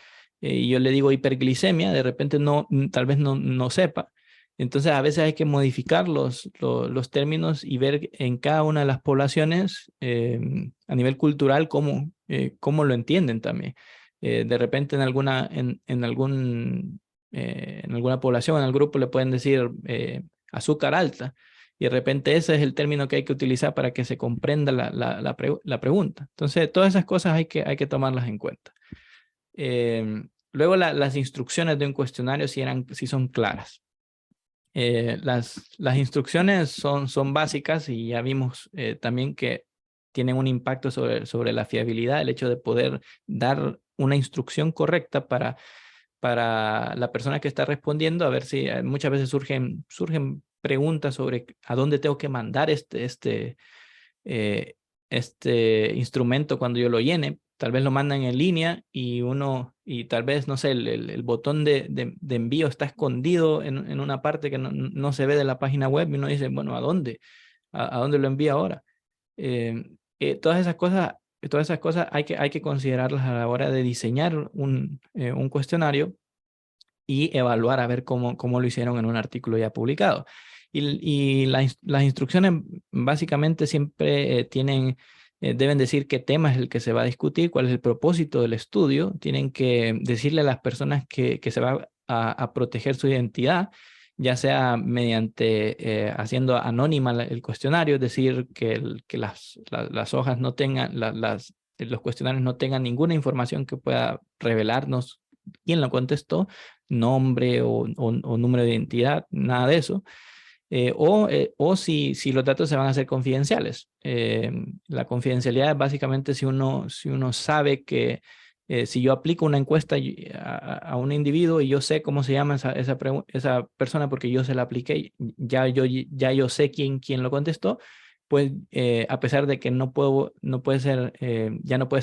y yo le digo hiperglicemia, de repente tal vez no sepa. Entonces a veces hay que modificar los términos y ver en cada una de las poblaciones a nivel cultural cómo lo entienden también. De repente en alguna población, en el grupo le pueden decir azúcar alta, y de repente ese es el término que hay que utilizar para que se comprenda la pregunta. Entonces, todas esas cosas hay que tomarlas en cuenta. Luego, las instrucciones de un cuestionario sí son claras. Las instrucciones son básicas, y ya vimos también que tienen un impacto sobre la fiabilidad, el hecho de poder dar una instrucción correcta para la persona que está respondiendo, a ver si muchas veces surgen preguntas sobre a dónde tengo que mandar este instrumento cuando yo lo llene. Tal vez lo mandan en línea y tal vez, no sé, el botón de envío está escondido en una parte que no se ve de la página web, y uno dice, bueno, ¿a dónde? ¿A dónde lo envía ahora? Todas esas cosas hay que considerarlas a la hora de diseñar un cuestionario y evaluar a ver cómo lo hicieron en un artículo ya publicado. Y las instrucciones básicamente siempre deben decir qué tema es el que se va a discutir, cuál es el propósito del estudio. Tienen que decirle a las personas que se va a proteger su identidad, ya sea mediante haciendo anónima el cuestionario, es decir, que las hojas no tengan, los cuestionarios no tengan ninguna información que pueda revelarnos quién lo contestó, nombre o número de identidad, nada de eso. O si los datos se van a hacer confidenciales. La confidencialidad es básicamente si uno sabe que si yo aplico una encuesta a un individuo y yo sé cómo se llama esa persona porque yo se la apliqué, ya yo sé quién lo contestó, pues a pesar de que ya no puede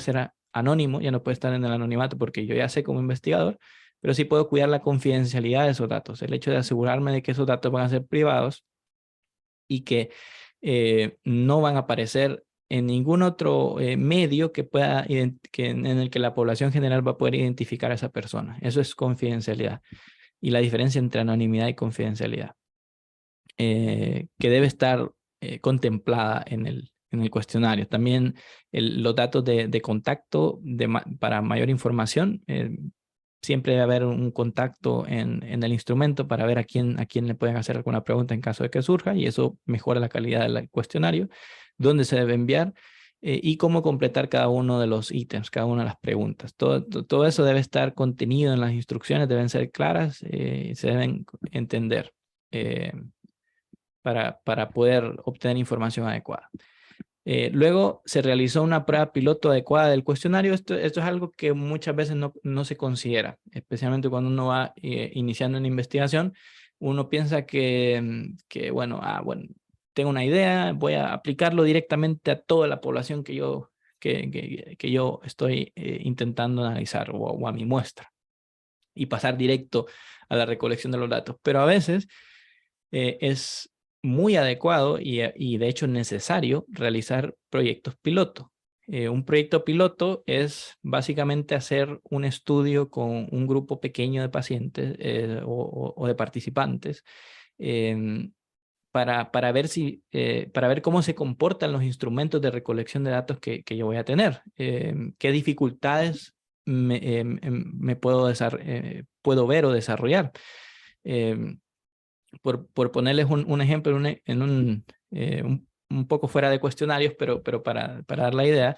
ser anónimo, ya no puede estar en el anonimato porque yo ya sé como investigador, pero sí puedo cuidar la confidencialidad de esos datos. El hecho de asegurarme de que esos datos van a ser privados y que no van a aparecer en ningún otro medio en el que la población general va a poder identificar a esa persona. Eso es confidencialidad, y la diferencia entre anonimidad y confidencialidad, que debe estar contemplada en el cuestionario. También los datos de contacto para mayor información. Siempre debe haber un contacto en el instrumento para ver a quién le pueden hacer alguna pregunta en caso de que surja, y eso mejora la calidad del cuestionario, dónde se debe enviar y cómo completar cada uno de los ítems, cada una de las preguntas. Todo eso debe estar contenido en las instrucciones, deben ser claras, se deben entender para poder obtener información adecuada. Luego se realizó una prueba piloto adecuada del cuestionario. Esto es algo que muchas veces no se considera, especialmente cuando uno va iniciando una investigación. Uno piensa bueno, tengo una idea, voy a aplicarlo directamente a toda la población que yo estoy intentando analizar, o a mi muestra, y pasar directo a la recolección de los datos. Pero a veces es muy adecuado y de hecho necesario realizar proyectos piloto. Un proyecto piloto es básicamente hacer un estudio con un grupo pequeño de pacientes o de participantes para ver para ver cómo se comportan los instrumentos de recolección de datos que yo voy a tener. Qué dificultades me puedo ver o desarrollar. Por ponerles un ejemplo un poco fuera de cuestionarios, pero para dar la idea,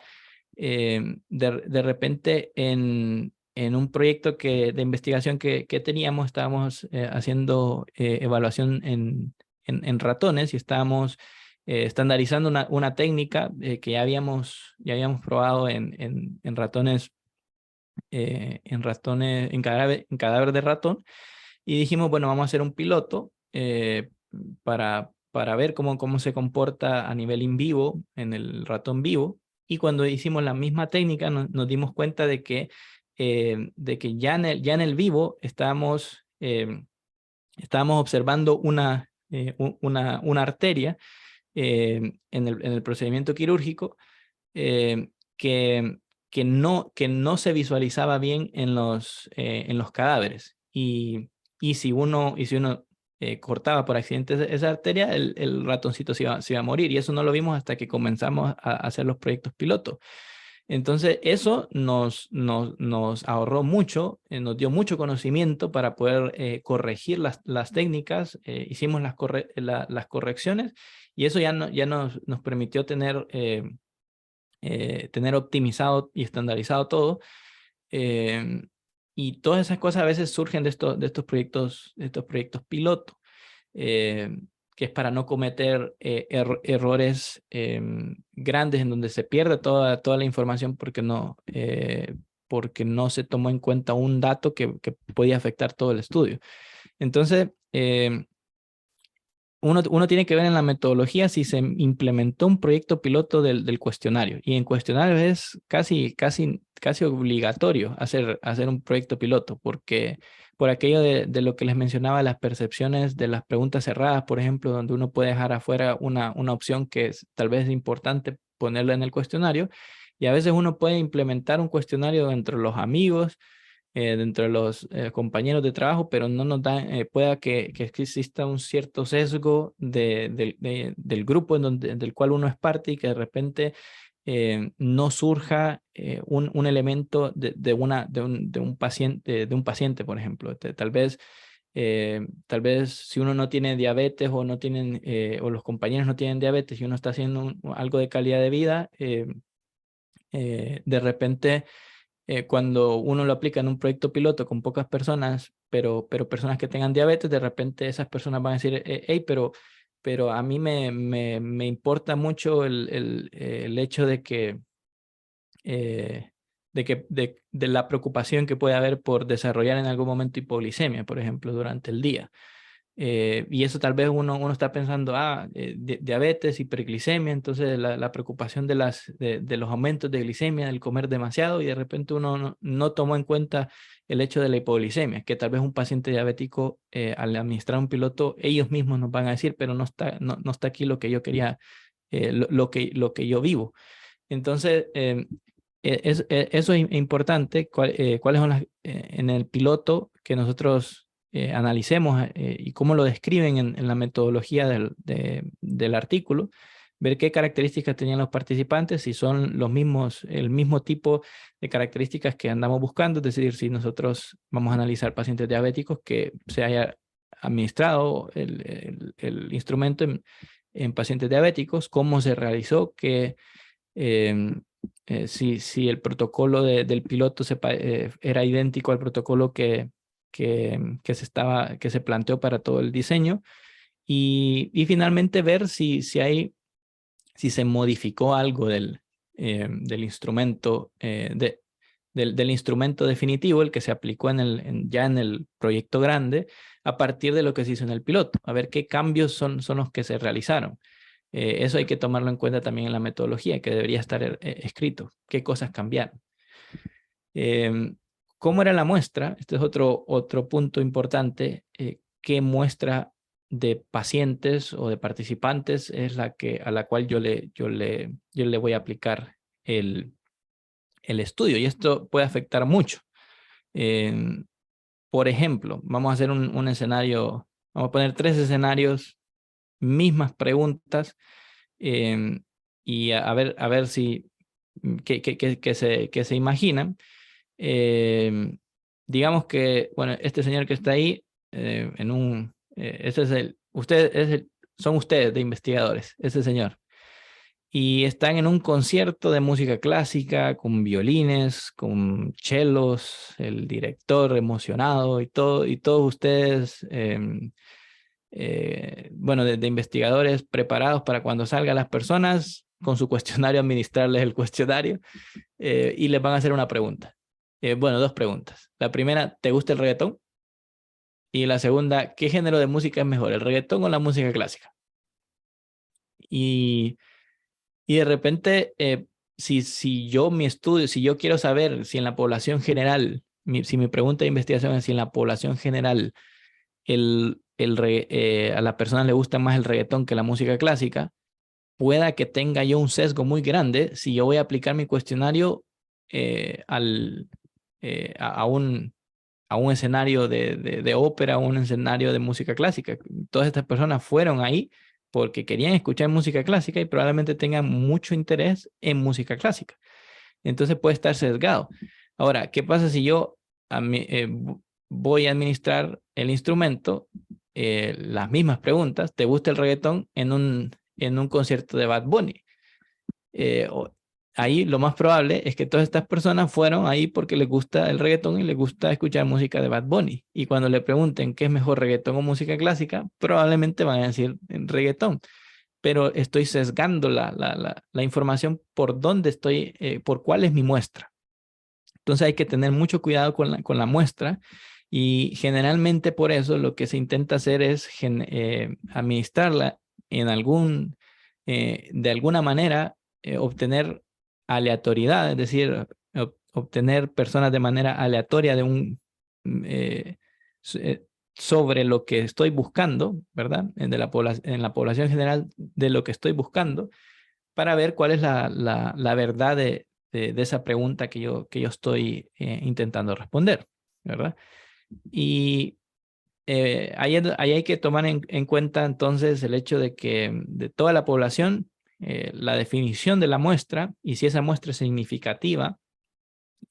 de repente en un proyecto de investigación que teníamos, estábamos haciendo evaluación en ratones y estábamos estandarizando una técnica que ya habíamos probado en ratones, en cadáver de ratón, y dijimos, bueno, vamos a hacer un piloto para ver cómo se comporta a nivel in vivo, en el ratón vivo. Y cuando hicimos la misma técnica, nos dimos cuenta de que ya en el vivo estábamos observando una arteria en el procedimiento quirúrgico eh, que, que no se visualizaba bien en los cadáveres. Y si uno cortaba por accidente esa arteria, el ratoncito se iba a morir. Y eso no lo vimos hasta que comenzamos a hacer los proyectos pilotos. Entonces, eso nos ahorró mucho, nos dio mucho conocimiento para poder corregir las técnicas. Hicimos las correcciones y eso ya nos permitió tener optimizado y estandarizado todo. Y todas esas cosas a veces surgen de estos proyectos piloto, que es para no cometer errores grandes en donde se pierde toda la información porque no se tomó en cuenta un dato que podía afectar todo el estudio. Entonces, uno tiene que ver en la metodología si se implementó un proyecto piloto del cuestionario. Y en cuestionarios es casi obligatorio hacer un proyecto piloto, porque por aquello de lo que les mencionaba, las percepciones de las preguntas cerradas, por ejemplo, donde uno puede dejar afuera una opción que es tal vez importante ponerla en el cuestionario. Y a veces uno puede implementar un cuestionario entre los amigos, dentro de los compañeros de trabajo, pero no nos da, pueda que exista un cierto sesgo del grupo del cual uno es parte y que de repente no surja un elemento de un paciente, por ejemplo. Tal vez si uno no tiene diabetes o no tienen, o los compañeros no tienen diabetes y uno está haciendo algo de calidad de vida, de repente cuando uno lo aplica en un proyecto piloto con pocas personas, pero personas que tengan diabetes, de repente esas personas van a decir, hey, pero a mí me importa mucho el hecho de la preocupación que puede haber por desarrollar en algún momento hipoglicemia, por ejemplo, durante el día. Y eso tal vez uno está pensando, diabetes, hiperglicemia, entonces la preocupación de los aumentos de glicemia, del comer demasiado, y de repente uno no tomó en cuenta el hecho de la hipoglicemia, que tal vez un paciente diabético al administrar un piloto, ellos mismos nos van a decir, pero no está aquí lo que yo quería, lo que yo vivo. Entonces, eso es importante, cuáles son en el piloto que nosotros analicemos y cómo lo describen en la metodología del artículo, ver qué características tenían los participantes, si son el mismo tipo de características que andamos buscando, es decir, si nosotros vamos a analizar pacientes diabéticos que se haya administrado el instrumento en pacientes diabéticos, cómo se realizó, si el protocolo del piloto era idéntico al protocolo que se planteó para todo el diseño, y finalmente ver si se modificó algo del instrumento, del instrumento definitivo, el que se aplicó ya en el proyecto grande, a partir de lo que se hizo en el piloto, a ver qué cambios son los que se realizaron. Eso hay que tomarlo en cuenta también en la metodología, que debería estar escrito, qué cosas cambiaron. ¿Cómo era la muestra? Este es otro punto importante. ¿Qué muestra de pacientes o de participantes es a la cual yo le voy a aplicar el estudio, y esto puede afectar mucho. Por ejemplo, vamos a hacer un escenario, vamos a poner 3 escenarios, mismas preguntas, y a ver si, que se imaginan. Digamos que, bueno, este señor que está ahí, ese es son ustedes de investigadores, ese señor. Y están en un concierto de música clásica con violines, con chelos, el director emocionado y todos ustedes, bueno, de investigadores preparados para cuando salgan las personas con su cuestionario, administrarles el cuestionario, y les van a hacer una pregunta. Bueno, 2 preguntas. La primera, ¿te gusta el reggaetón? Y la segunda, ¿qué género de música es mejor, el reggaetón o la música clásica? Y de repente, si yo quiero saber si en la población general, si mi pregunta de investigación es si en la población general a las personas les gusta más el reggaetón que la música clásica, pueda que tenga yo un sesgo muy grande si yo voy a aplicar mi cuestionario a un escenario de ópera, un escenario de música clásica. Todas estas personas fueron ahí porque querían escuchar música clásica y probablemente tengan mucho interés en música clásica. Entonces puede estar sesgado. Ahora, ¿qué pasa si yo voy a administrar el instrumento, las mismas preguntas? ¿Te gusta el reggaetón en un concierto de Bad Bunny? Ahí lo más probable es que todas estas personas fueron ahí porque les gusta el reggaetón y les gusta escuchar música de Bad Bunny. Y cuando le pregunten qué es mejor, reggaetón o música clásica, probablemente van a decir reggaetón. Pero estoy sesgando la información por dónde estoy, por cuál es mi muestra. Entonces hay que tener mucho cuidado con la muestra, y generalmente por eso lo que se intenta hacer es administrarla de alguna manera, obtener aleatoriedad, es decir, obtener personas de manera aleatoria eh, sobre lo que estoy buscando, ¿verdad? En la población general de lo que estoy buscando, para ver cuál es la verdad de esa pregunta que yo estoy intentando responder, ¿verdad? Y ahí hay que tomar en cuenta entonces el hecho de que de toda la población, la definición de la muestra, y si esa muestra es significativa,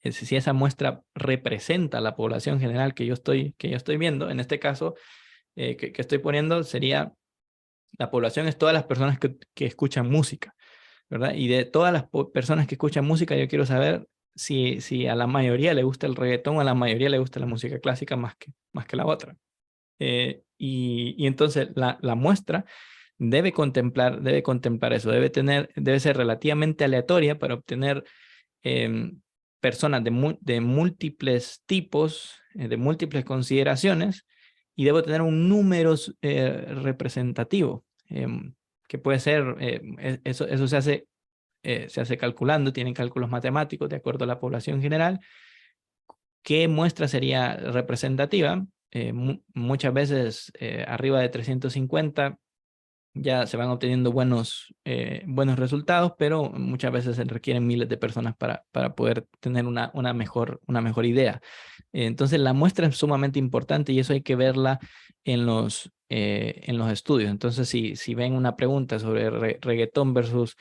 si esa muestra representa a la población general que yo estoy viendo, en este caso que estoy poniendo sería, la población es todas las personas que escuchan música, ¿verdad? Y de todas las personas que escuchan música, yo quiero saber si a la mayoría le gusta el reggaetón o a la mayoría le gusta la música clásica más que la otra. Y entonces la muestra debe contemplar eso, debe ser relativamente aleatoria para obtener personas de múltiples tipos, de múltiples consideraciones, y debo tener un número representativo, que puede ser, eso se hace calculando, tienen cálculos matemáticos de acuerdo a la población general. ¿Qué muestra sería representativa? Muchas veces arriba de 350 ya se van obteniendo buenos resultados, pero muchas veces se requieren miles de personas para poder tener una mejor idea. Entonces la muestra es sumamente importante, y eso hay que verla en los estudios. Entonces si ven una pregunta sobre reggaetón versus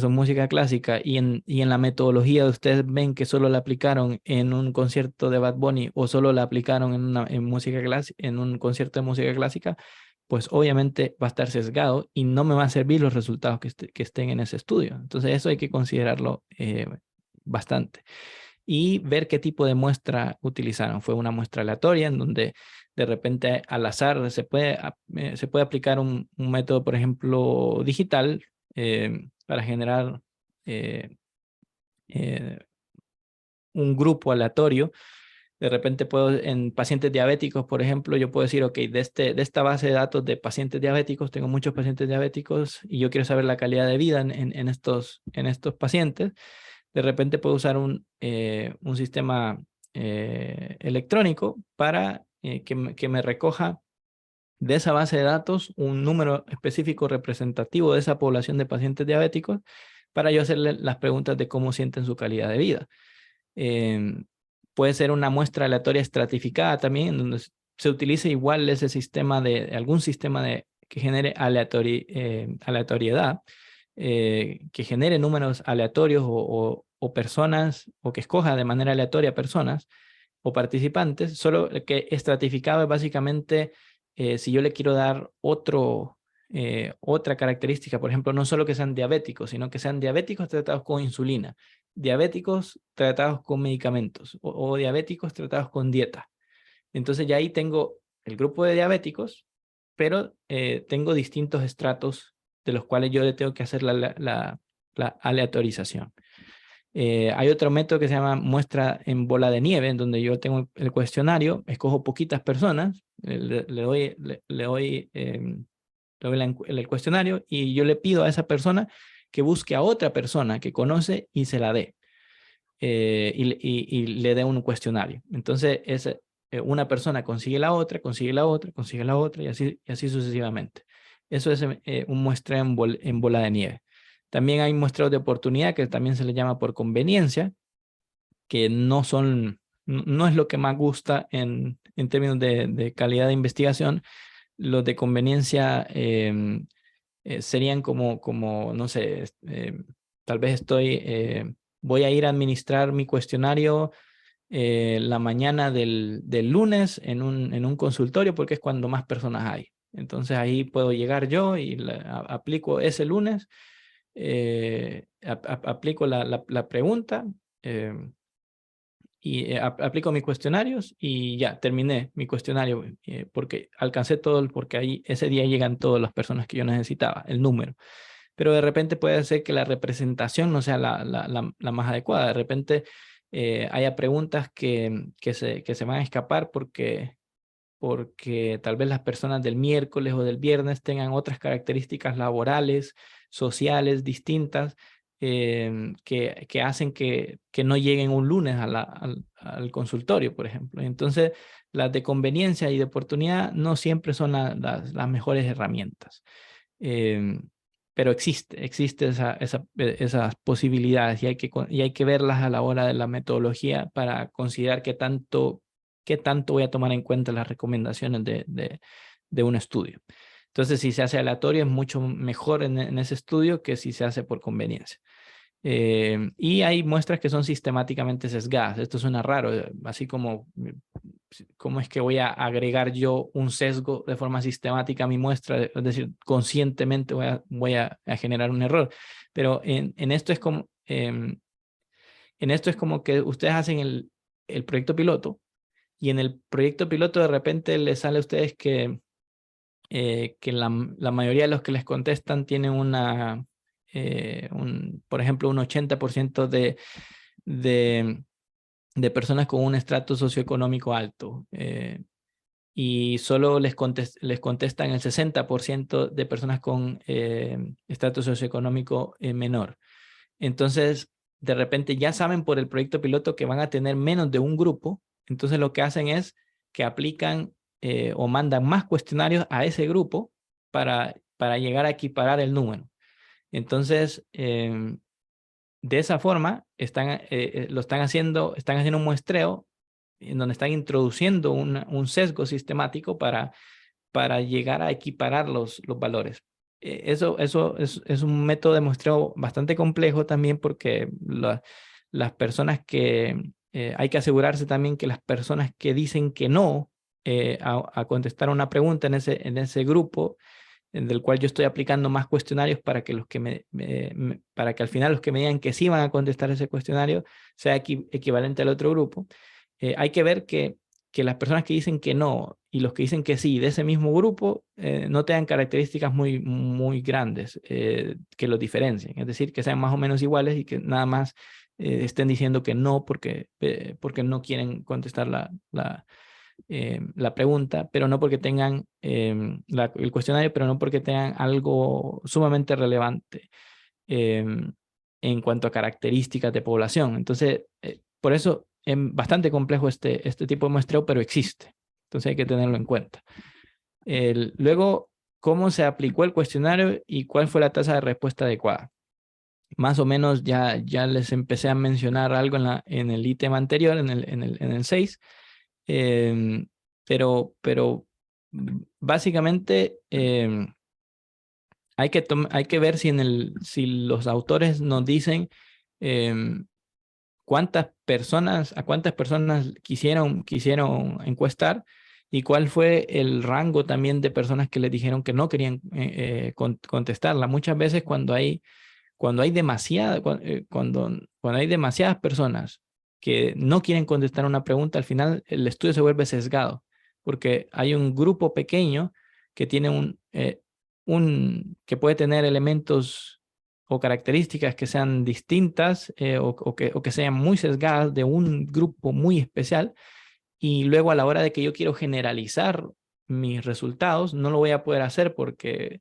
música clásica, y en la metodología de ustedes ven que solo la aplicaron en un concierto de Bad Bunny o solo la aplicaron en un concierto de música clásica, pues obviamente va a estar sesgado y no me van a servir los resultados que estén en ese estudio. Entonces eso hay que considerarlo bastante. Y ver qué tipo de muestra utilizaron. Fue una muestra aleatoria en donde de repente al azar se puede aplicar un método, por ejemplo, digital, para generar un grupo aleatorio. De repente en pacientes diabéticos, por ejemplo, yo puedo decir, ok, de esta base de datos de pacientes diabéticos, tengo muchos pacientes diabéticos y yo quiero saber la calidad de vida en estos pacientes. De repente puedo usar un sistema electrónico para que me recoja de esa base de datos un número específico representativo de esa población de pacientes diabéticos para yo hacerle las preguntas de cómo sienten su calidad de vida. Puede ser una muestra aleatoria estratificada también, en donde se utilice igual ese sistema algún sistema que genere aleatoriedad, que genere números aleatorios o personas, o que escoja de manera aleatoria personas o participantes, solo que estratificado es básicamente si yo le quiero dar otra característica, por ejemplo, no solo que sean diabéticos, sino que sean diabéticos tratados con insulina, diabéticos tratados con medicamentos o diabéticos tratados con dieta. Entonces ya ahí tengo el grupo de diabéticos, pero tengo distintos estratos de los cuales yo le tengo que hacer la aleatorización. Hay otro método que se llama muestra en bola de nieve, en donde yo tengo el cuestionario, escojo poquitas personas, le doy el cuestionario y yo le pido a esa persona que busque a otra persona que conoce y se la dé. Y le dé un cuestionario. Entonces, una persona consigue la otra, consigue la otra, consigue la otra y así sucesivamente. Eso es un muestreo en bola de nieve. También hay muestreos de oportunidad que también se le llama por conveniencia, que no es lo que más gusta en términos de calidad de investigación. Los de conveniencia serían como, no sé, tal vez voy a ir a administrar mi cuestionario la mañana del lunes en un consultorio porque es cuando más personas hay. Entonces ahí puedo llegar yo y aplico ese lunes, aplico la pregunta y aplico mis cuestionarios y ya terminé mi cuestionario porque alcancé porque ahí ese día llegan todas las personas que yo necesitaba, el número. Pero de repente puede ser que la representación no sea la más adecuada. De repente haya preguntas que se van a escapar porque tal vez las personas del miércoles o del viernes tengan otras características laborales, sociales distintas, que hacen que no lleguen un lunes al consultorio, por ejemplo. Entonces, las de conveniencia y de oportunidad no siempre son las mejores herramientas. Pero existe esas posibilidades y hay que verlas a la hora de la metodología para considerar qué tanto voy a tomar en cuenta las recomendaciones de un estudio. Entonces, si se hace aleatorio, es mucho mejor en ese estudio que si se hace por conveniencia. Y hay muestras que son sistemáticamente sesgadas. Esto suena raro, así como ¿cómo es que voy a agregar yo un sesgo de forma sistemática a mi muestra? Es decir, conscientemente voy a generar un error. Pero en esto es como que ustedes hacen el proyecto piloto y en el proyecto piloto de repente les sale a ustedes que la mayoría de los que les contestan tienen por ejemplo, un 80% de personas con un estrato socioeconómico alto. Y solo les contestan el 60% de personas con estrato socioeconómico menor. Entonces, de repente ya saben por el proyecto piloto que van a tener menos de un grupo. Entonces, lo que hacen es que aplican o mandan más cuestionarios a ese grupo para llegar a equiparar el número. Entonces, de esa forma, están haciendo un muestreo en donde están introduciendo un sesgo sistemático para llegar a equiparar los valores. Eso es un método de muestreo bastante complejo también porque las personas hay que asegurarse también que las personas que dicen que no a contestar una pregunta en ese grupo, del cual yo estoy aplicando más cuestionarios para que para que al final los que me digan que sí van a contestar ese cuestionario sea equivalente al otro grupo. Hay que ver que las personas que dicen que no y los que dicen que sí de ese mismo grupo no tengan características muy, muy grandes que los diferencien. Es decir, que sean más o menos iguales y que nada más estén diciendo que no porque no quieren contestar la pregunta, pero no porque tengan el cuestionario, pero no porque tengan algo sumamente relevante en cuanto a características de población. Entonces, por eso es bastante complejo este tipo de muestreo, pero existe. Entonces hay que tenerlo en cuenta. Luego, cómo se aplicó el cuestionario y cuál fue la tasa de respuesta adecuada. Más o menos ya les empecé a mencionar algo en el ítem anterior, en el 6, pero básicamente hay que ver si los autores nos dicen a cuántas personas quisieron encuestar y cuál fue el rango también de personas que les dijeron que no querían contestarla. Muchas veces cuando hay cuando hay demasiadas personas que no quieren contestar una pregunta, al final el estudio se vuelve sesgado, porque hay un grupo pequeño que tiene que puede tener elementos o características que sean distintas o que sean muy sesgadas de un grupo muy especial, y luego a la hora de que yo quiero generalizar mis resultados, no lo voy a poder hacer porque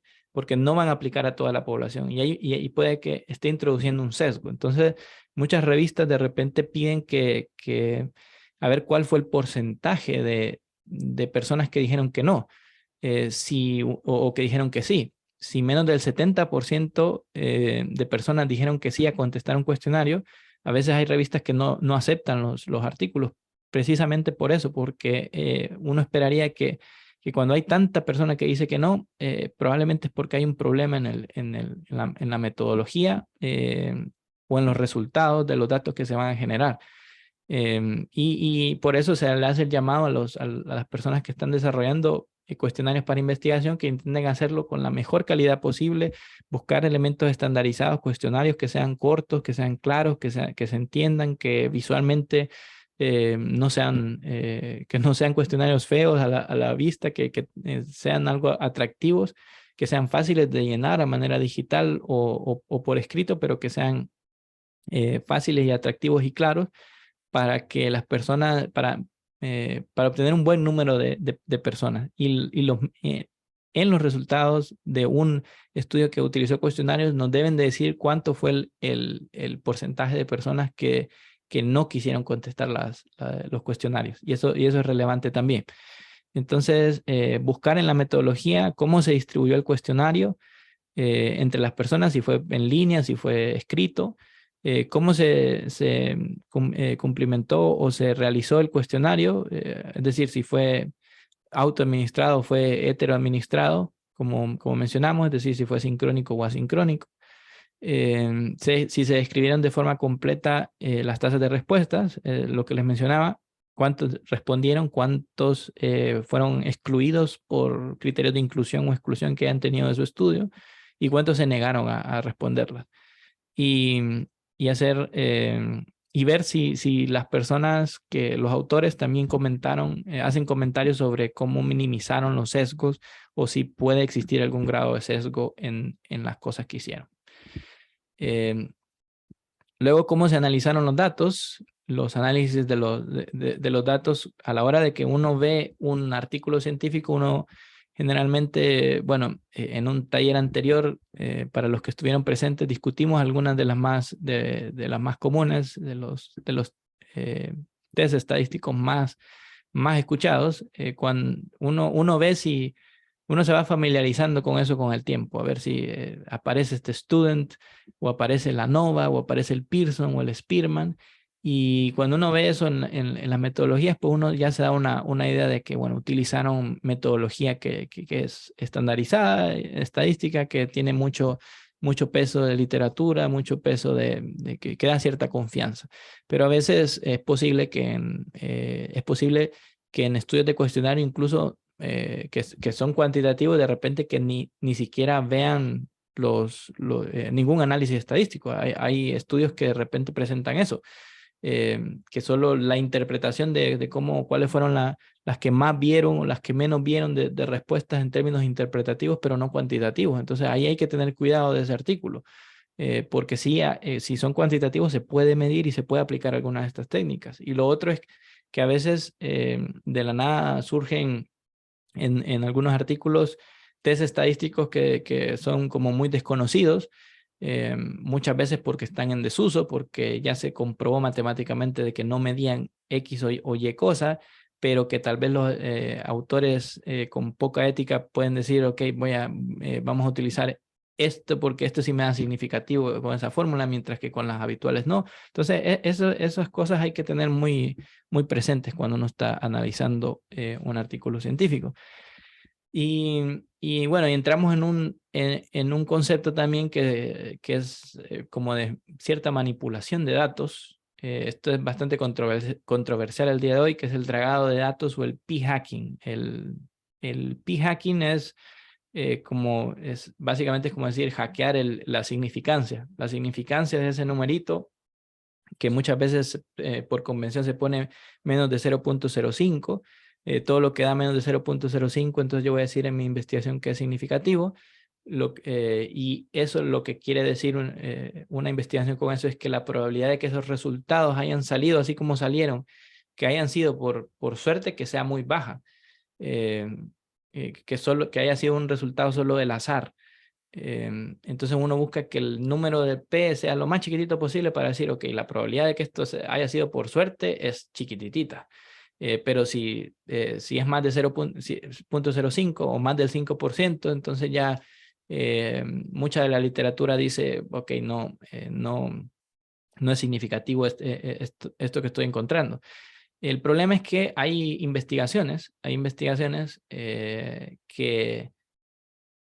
no van a aplicar a toda la población y puede que esté introduciendo un sesgo. Entonces, muchas revistas de repente piden a ver cuál fue el porcentaje de personas que dijeron que no, o que dijeron que sí. Si menos del 70% de personas dijeron que sí a contestar un cuestionario, a veces hay revistas que no aceptan los artículos, precisamente por eso, porque uno esperaría que cuando hay tanta persona que dice que no, probablemente es porque hay un problema en la metodología o en los resultados de los datos que se van a generar. Y por eso se le hace el llamado a las personas que están desarrollando cuestionarios para investigación que intenten hacerlo con la mejor calidad posible, buscar elementos estandarizados, cuestionarios que sean cortos, que sean claros, que se entiendan, que visualmente que no sean cuestionarios feos a la vista, que sean algo atractivos, que sean fáciles de llenar a manera digital o por escrito, pero que sean fáciles y atractivos y claros para que las personas, para obtener un buen número de personas. En los resultados de un estudio que utilizó cuestionarios nos deben de decir cuánto fue el porcentaje de personas que no quisieron contestar los cuestionarios. Y eso es relevante también. Entonces, buscar en la metodología cómo se distribuyó el cuestionario entre las personas, si fue en línea, si fue escrito, cómo se cumplimentó o se realizó el cuestionario, es decir, si fue autoadministrado o fue heteroadministrado, como mencionamos, es decir, si fue sincrónico o asincrónico. Si se describieron de forma completa las tasas de respuestas, lo que les mencionaba, cuántos respondieron, cuántos fueron excluidos por criterios de inclusión o exclusión que hayan tenido de su estudio y cuántos se negaron a responderlas. Y hacer y ver si las personas los autores también comentaron, hacen comentarios sobre cómo minimizaron los sesgos o si puede existir algún grado de sesgo en las cosas que hicieron. Luego, cómo se analizaron los datos, los análisis de los datos a la hora de que uno ve un artículo científico, uno generalmente, bueno, en un taller anterior, para los que estuvieron presentes, discutimos algunas de las más comunes, de los test estadísticos más escuchados. Cuando uno ve si uno se va familiarizando con eso con el tiempo, a ver si aparece este student, o aparece la ANOVA, o aparece el Pearson, o el Spearman, y cuando uno ve eso en las metodologías, pues uno ya se da una idea de que, bueno, utilizaron metodología que es estandarizada, estadística, que tiene mucho peso de literatura, mucho peso de que da cierta confianza. Pero a veces es posible que en estudios de cuestionario incluso que son cuantitativos, de repente que ni siquiera vean ningún análisis estadístico. Hay estudios que de repente presentan eso, que solo la interpretación de cuáles fueron las que más vieron o las que menos vieron de respuestas en términos interpretativos, pero no cuantitativos. Entonces ahí hay que tener cuidado de ese artículo, porque si son cuantitativos se puede medir y se puede aplicar algunas de estas técnicas. Y lo otro es que a veces de la nada surgen en algunos artículos test estadísticos que son como muy desconocidos, muchas veces porque están en desuso, porque ya se comprobó matemáticamente de que no medían X o Y cosa, pero que tal vez los autores con poca ética pueden decir, ok, vamos a utilizar esto porque esto sí me da significativo con esa fórmula, mientras que con las habituales no. Entonces, esas cosas hay que tener muy, muy presentes cuando uno está analizando un artículo científico. Y bueno, y entramos en un concepto también que es como de cierta manipulación de datos. Esto es bastante controversial el día de hoy, que es el dragado de datos o el p-hacking. El p-hacking es básicamente es como decir hackear la significancia. La significancia es ese numerito que muchas veces por convención se pone menos de 0.05. Todo lo que da menos de 0.05, entonces yo voy a decir en mi investigación que es significativo. Y eso lo que quiere decir una investigación con eso es que la probabilidad de que esos resultados hayan salido así como salieron, que hayan sido por suerte, que sea muy baja. Que haya sido un resultado solo del azar. Entonces uno busca que el número de P sea lo más chiquitito posible para decir, ok, la probabilidad de que esto haya sido por suerte es chiquititita. Pero si es más de 0.05 o más del 5%, entonces ya mucha de la literatura dice, ok, no es significativo esto que estoy encontrando. El problema es que hay investigaciones que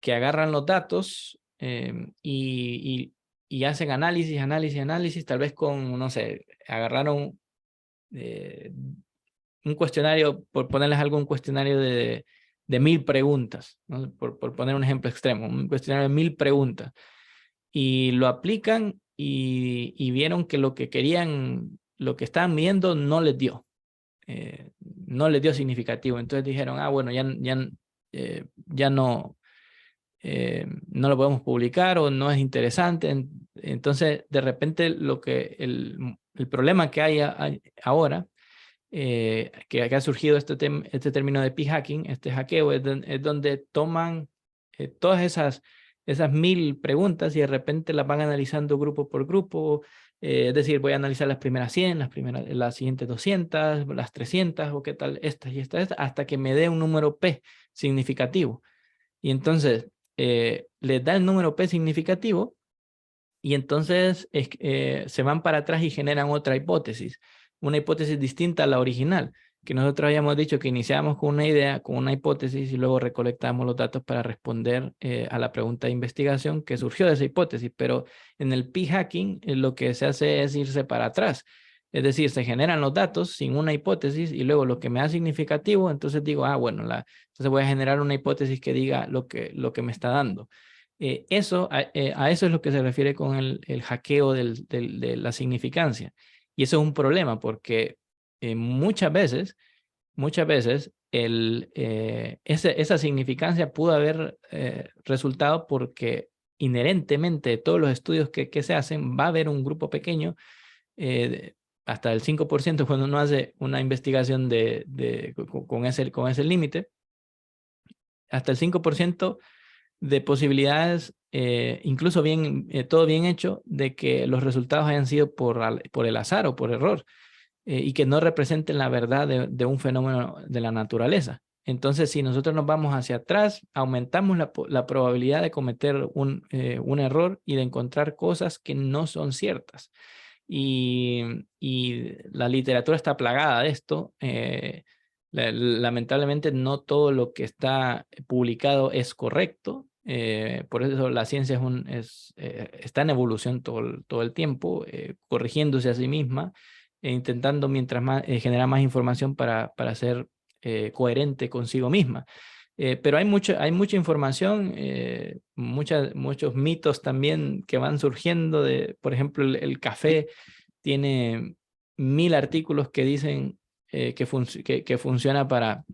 agarran los datos y hacen análisis, tal vez con, no sé, agarraron un cuestionario, por ponerles algo, un cuestionario de 1000 preguntas, ¿no? Por poner un ejemplo extremo, un cuestionario de 1000 preguntas, y lo aplican y vieron que lo que querían, lo que estaban viendo no les dio. No les dio significativo. Entonces dijeron, bueno, ya no lo podemos publicar o no es interesante. Entonces, de repente, el problema que hay ahora, que ha surgido este término de p-hacking, este hackeo, es donde toman todas esas 1000 preguntas y de repente las van analizando grupo por grupo. Es decir, voy a analizar las primeras 100, las siguientes 200, las 300, o qué tal, estas y estas, hasta que me dé un número P significativo. Y entonces les da el número P significativo y entonces se van para atrás y generan otra hipótesis, una hipótesis distinta a la original, que nosotros habíamos dicho que iniciamos con una idea, con una hipótesis y luego recolectamos los datos para responder a la pregunta de investigación que surgió de esa hipótesis, pero en el p-hacking lo que se hace es irse para atrás. Es decir, se generan los datos sin una hipótesis y luego lo que me da significativo, entonces digo, bueno, entonces voy a generar una hipótesis que diga lo que me está dando. A eso es lo que se refiere con el hackeo de la significancia. Y eso es un problema porque muchas veces esa significancia pudo haber resultado porque inherentemente de todos los estudios que se hacen va a haber un grupo pequeño, hasta el 5% cuando uno hace una investigación con ese límite, hasta el 5% de posibilidades, incluso todo bien hecho, de que los resultados hayan sido por el azar o por error, y que no representen la verdad de un fenómeno de la naturaleza. Entonces, si nosotros nos vamos hacia atrás, aumentamos la probabilidad de cometer un error y de encontrar cosas que no son ciertas. Y la literatura está plagada de esto. Lamentablemente no todo lo que está publicado es correcto. Por eso la ciencia está en evolución todo el tiempo, corrigiéndose a sí misma, intentando mientras más generar más información para ser coherente consigo misma. Pero hay mucha información, muchos mitos también que van surgiendo por ejemplo, el café tiene 1000 artículos que dicen que funciona para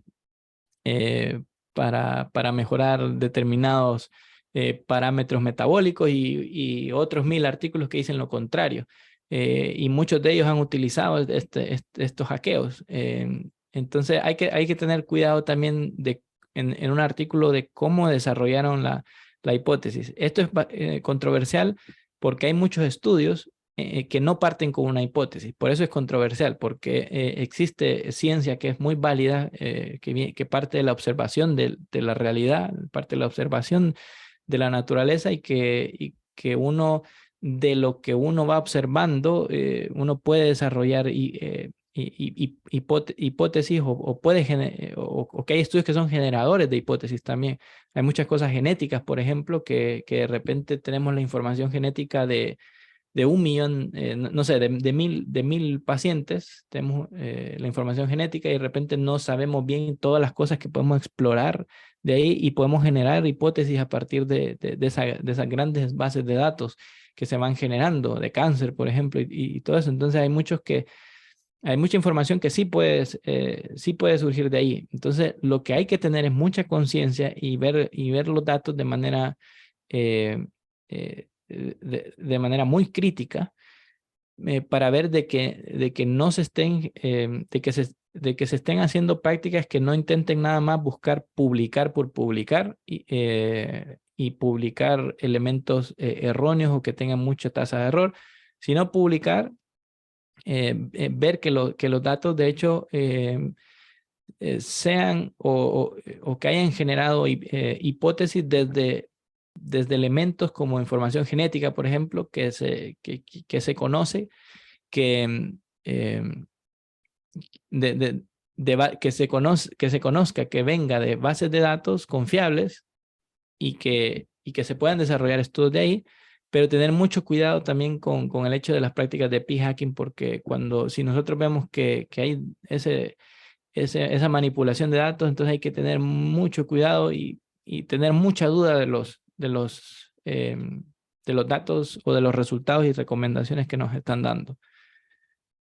mejorar determinados parámetros metabólicos y otros 1000 artículos que dicen lo contrario. Y muchos de ellos han utilizado estos hackeos. Entonces hay que tener cuidado también en un artículo de cómo desarrollaron la hipótesis. Esto es controversial porque hay muchos estudios que no parten con una hipótesis. Por eso es controversial, porque existe ciencia que es muy válida, que parte de la observación de la realidad, parte de la observación de la naturaleza, y que uno, de lo que uno va observando, uno puede desarrollar hipótesis, o puede o que hay estudios que son generadores de hipótesis también. Hay muchas cosas genéticas, por ejemplo, que de repente tenemos la información genética de 1 millón, no sé, de mil pacientes, tenemos la información genética, y de repente no sabemos bien todas las cosas que podemos explorar de ahí, y podemos generar hipótesis a partir de esas grandes bases de datos que se van generando, de cáncer, por ejemplo, y todo eso. Entonces hay mucha información que sí puede surgir de ahí. Entonces, lo que hay que tener es mucha conciencia, y ver los datos de manera, de manera muy crítica, para ver de que no se estén, de que se estén haciendo prácticas que no intenten nada más buscar publicar por publicar, y publicar elementos erróneos, o que tengan mucha tasa de error, sino publicar, ver que los datos de hecho sean, o que hayan generado hipótesis desde elementos como información genética, por ejemplo, que se conoce, que, que se conozca, que venga de bases de datos confiables, y que se puedan desarrollar estudios de ahí, pero tener mucho cuidado también con el hecho de las prácticas de p-hacking, porque si nosotros vemos que hay esa manipulación de datos, entonces hay que tener mucho cuidado, y tener mucha duda de los datos, o de los resultados y recomendaciones que nos están dando.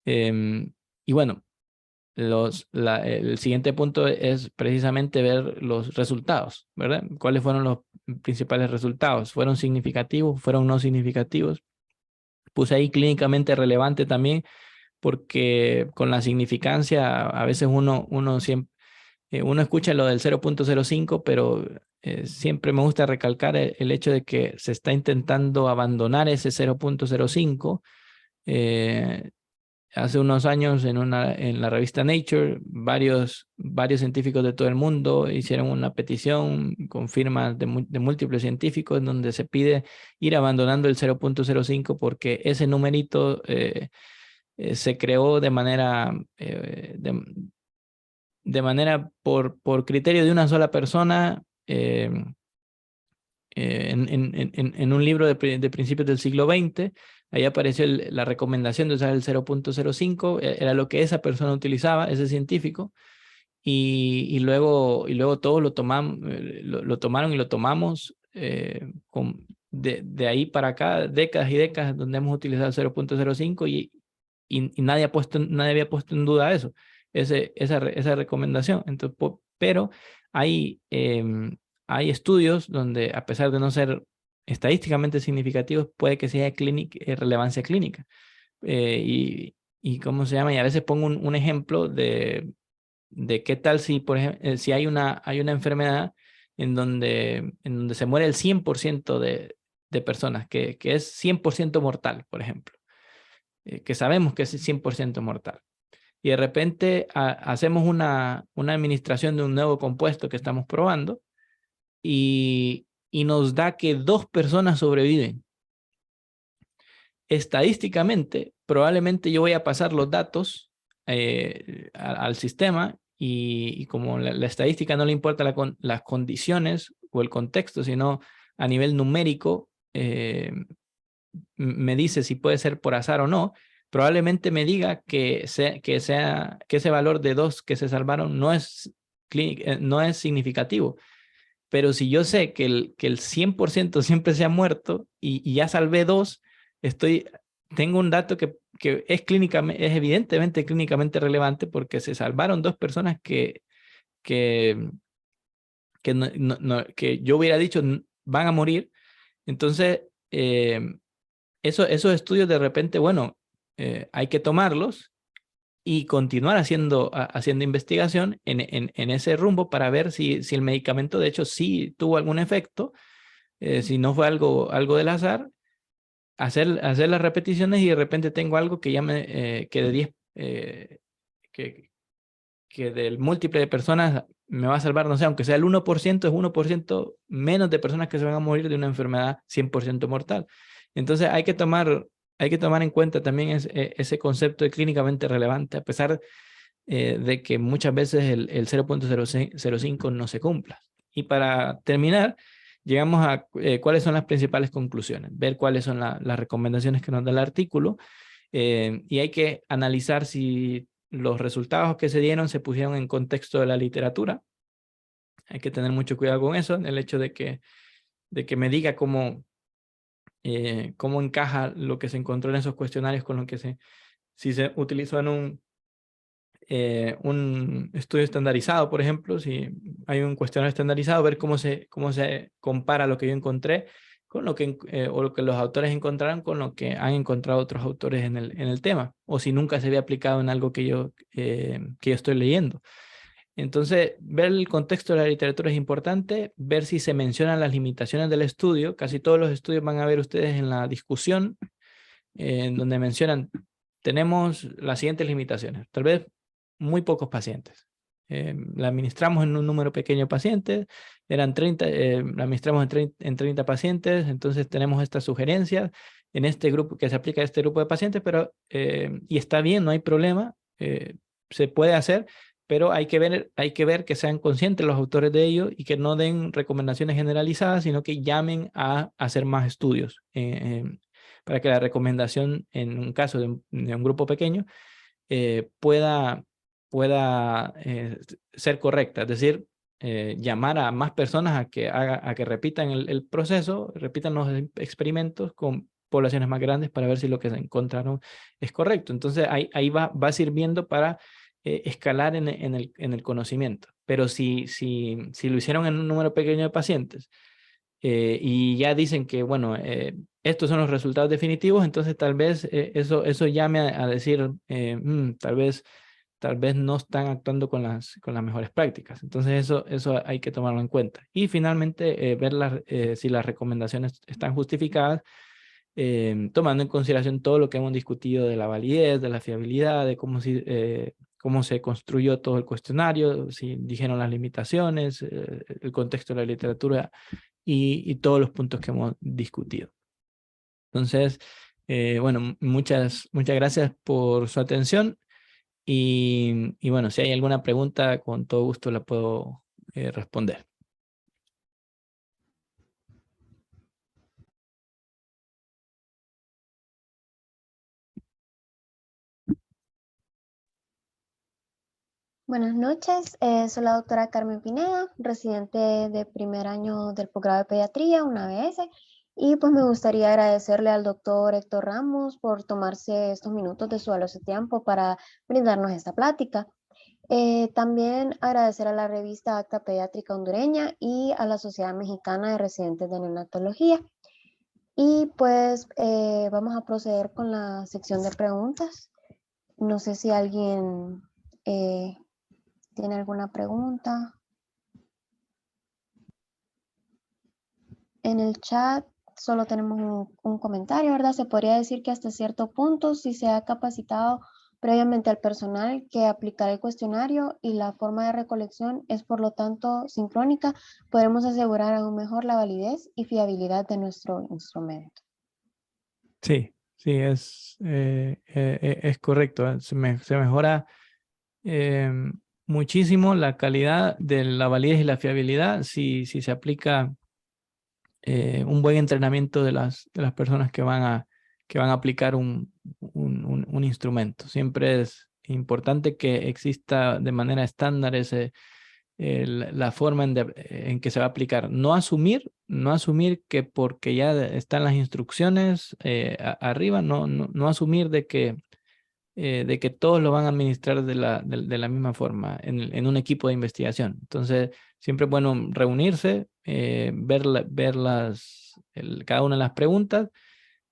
Y bueno, el siguiente punto es precisamente ver los resultados, ¿verdad? ¿Cuáles fueron los principales resultados? ¿Fueron significativos? ¿Fueron no significativos? Puse ahí clínicamente relevante también, porque con la significancia a veces uno escucha lo del 0.05, pero siempre me gusta recalcar el hecho de que se está intentando abandonar ese 0.05. Hace unos años, en la revista Nature, varios científicos de todo el mundo hicieron una petición con firmas de múltiples científicos, en donde se pide ir abandonando el 0.05, porque ese numerito se creó de manera, por criterio de una sola persona, en un libro de principios del siglo XX. Ahí apareció la recomendación de usar el 0.05, era lo que esa persona utilizaba, ese científico, y luego todos lo tomaron y lo tomamos, de ahí para acá, décadas y décadas, donde hemos utilizado el 0.05, y nadie había puesto en duda eso, esa recomendación. Entonces, pero hay estudios donde, a pesar de no ser estadísticamente significativos, puede que sea relevancia clínica. ¿Cómo se llama? Y a veces pongo un ejemplo de qué tal si, por ejemplo, si hay una enfermedad en donde se muere el 100% de personas, que es 100% mortal, por ejemplo, que sabemos que es 100% mortal. Y de repente hacemos una administración de un nuevo compuesto que estamos probando, y nos da que 2 personas sobreviven. Estadísticamente, probablemente yo voy a pasar los datos al sistema, y como la estadística no le importa las condiciones o el contexto, sino a nivel numérico, me dice si puede ser por azar o no, probablemente me diga que ese valor de 2 que se salvaron no es significativo. Pero si yo sé que el 100% siempre se ha muerto, y ya salvé 2, tengo un dato que es evidentemente clínicamente relevante, porque se salvaron 2 personas que yo hubiera dicho van a morir. Entonces, esos estudios de repente, bueno, hay que tomarlos y continuar haciendo investigación en ese rumbo, para ver si el medicamento de hecho sí tuvo algún efecto, si no fue algo del azar, hacer las repeticiones y de repente tengo algo que ya que de 10, que del múltiple de personas me va a salvar, no sé, aunque sea el 1%, es 1% menos de personas que se van a morir de una enfermedad 100% mortal. Entonces hay que tomar en cuenta también ese concepto de clínicamente relevante, a pesar de que muchas veces el 0.05 no se cumpla. Y para terminar, llegamos a cuáles son las principales conclusiones, ver cuáles son las recomendaciones que nos da el artículo, y hay que analizar si los resultados que se dieron se pusieron en contexto de la literatura. Hay que tener mucho cuidado con eso, el hecho de que me diga cómo encaja lo que se encontró en esos cuestionarios con lo que si se utilizó en un estudio estandarizado, por ejemplo, si hay un cuestionario estandarizado, ver cómo se compara lo que yo encontré con lo que, o lo que los autores encontraron con lo que han encontrado otros autores en el tema, o si nunca se había aplicado en algo que yo estoy leyendo. Entonces, ver el contexto de la literatura es importante, ver si se mencionan las limitaciones del estudio. Casi todos los estudios van a ver ustedes en la discusión, en donde mencionan, tenemos las siguientes limitaciones. Tal vez muy pocos pacientes. La administramos en un número pequeño de pacientes, eran 30, la administramos en 30 pacientes, entonces tenemos estas sugerencias en este grupo, que se aplica a este grupo de pacientes, pero, y está bien, no hay problema, se puede hacer, pero hay que ver que sean conscientes los autores de ello y que no den recomendaciones generalizadas, sino que llamen a hacer más estudios, para que la recomendación en un caso de un grupo pequeño pueda ser correcta, es decir, llamar a más personas a que repitan el proceso, repitan los experimentos con poblaciones más grandes para ver si lo que se encontraron es correcto. Entonces ahí va sirviendo para escalar en el conocimiento. Pero si lo hicieron en un número pequeño de pacientes y ya dicen que, bueno, estos son los resultados definitivos, entonces tal vez eso llame a decir, tal vez no están actuando con las mejores prácticas. Entonces eso hay que tomarlo en cuenta. Y finalmente, ver si las recomendaciones están justificadas, tomando en consideración todo lo que hemos discutido de la validez, de la fiabilidad, de cómo se construyó todo el cuestionario, si dijeron las limitaciones, el contexto de la literatura y todos los puntos que hemos discutido. Entonces, bueno, muchas gracias por su atención y bueno, si hay alguna pregunta, con todo gusto la puedo responder. Buenas noches, soy la doctora Carmen Pineda, residente de primer año del posgrado de pediatría, una ABS, y pues me gustaría agradecerle al doctor Héctor Ramos por tomarse estos minutos de su valioso tiempo para brindarnos esta plática. También agradecer a la revista Acta Pediátrica Hondureña y a la Sociedad Mexicana de Residentes de Neonatología. Y pues vamos a proceder con la sección de preguntas. No sé si alguien ¿tiene alguna pregunta? En el chat solo tenemos un comentario, ¿verdad? Se podría decir que hasta cierto punto, si se ha capacitado previamente al personal que aplicará el cuestionario y la forma de recolección es por lo tanto sincrónica, podremos asegurar aún mejor la validez y fiabilidad de nuestro instrumento. Sí, es correcto. Se mejora muchísimo la calidad de la validez y la fiabilidad si se aplica un buen entrenamiento de las personas que van a aplicar un instrumento. Siempre es importante que exista de manera estándar la forma en que se va a aplicar. No asumir que porque ya están las instrucciones arriba, no asumir de que todos lo van a administrar de la misma forma en un equipo de investigación. Entonces, siempre es bueno reunirse, ver cada una de las preguntas,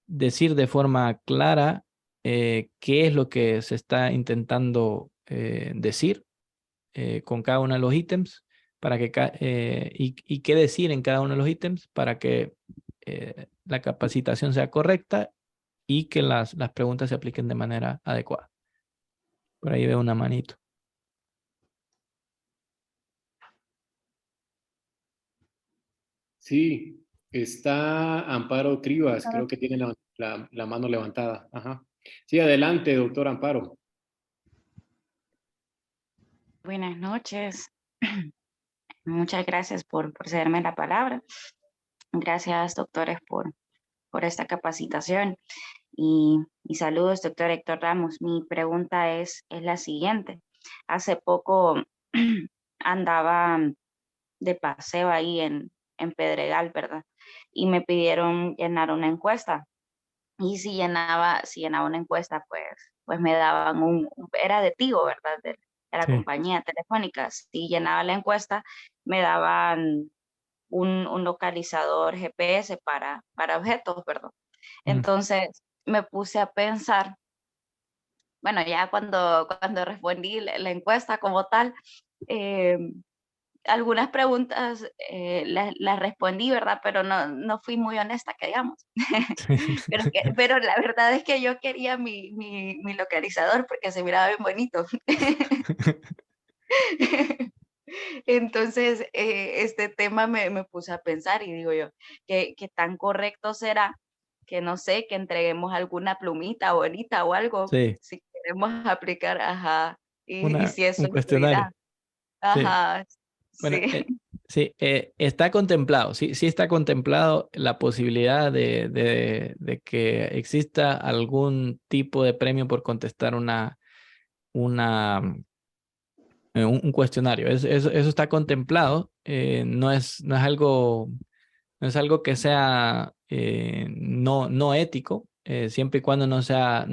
decir de forma clara qué es lo que se está intentando decir con cada uno de los ítems para y qué decir en cada uno de los ítems para que la capacitación sea correcta y que las preguntas se apliquen de manera adecuada. Por ahí veo una manito. Sí, está Amparo Trivas, Claro. creo que tiene la mano levantada. Ajá. Sí, adelante, doctor Amparo. Buenas noches. Muchas gracias por cederme la palabra. Gracias, doctores, por esta capacitación. Y saludos, doctor Héctor Ramos. Mi pregunta es la siguiente. Hace poco andaba de paseo ahí en Pedregal, ¿verdad? Y me pidieron llenar una encuesta. Y si llenaba una encuesta, pues me daban era de Tigo, ¿verdad? De la Sí. compañía telefónica. Si llenaba la encuesta, me daban un localizador GPS para objetos, ¿verdad? Mm. Entonces me puse a pensar, bueno, ya cuando respondí la encuesta como tal, eh, algunas preguntas las respondí, ¿verdad? Pero no fui muy honesta, que digamos. Pero la verdad es que yo quería mi localizador porque se miraba bien bonito. Entonces, este tema me puse a pensar y digo yo, ¿qué tan correcto será que no sé, que entreguemos alguna plumita bonita o algo Sí, si queremos aplicar, ajá, y si eso un cuestionario. influirá? Sí. Ajá, Bueno, sí. sí, está contemplado, sí está contemplado la posibilidad de que exista algún tipo de premio por contestar una, un cuestionario. Eso está contemplado, no es algo que sea no ético, siempre y cuando no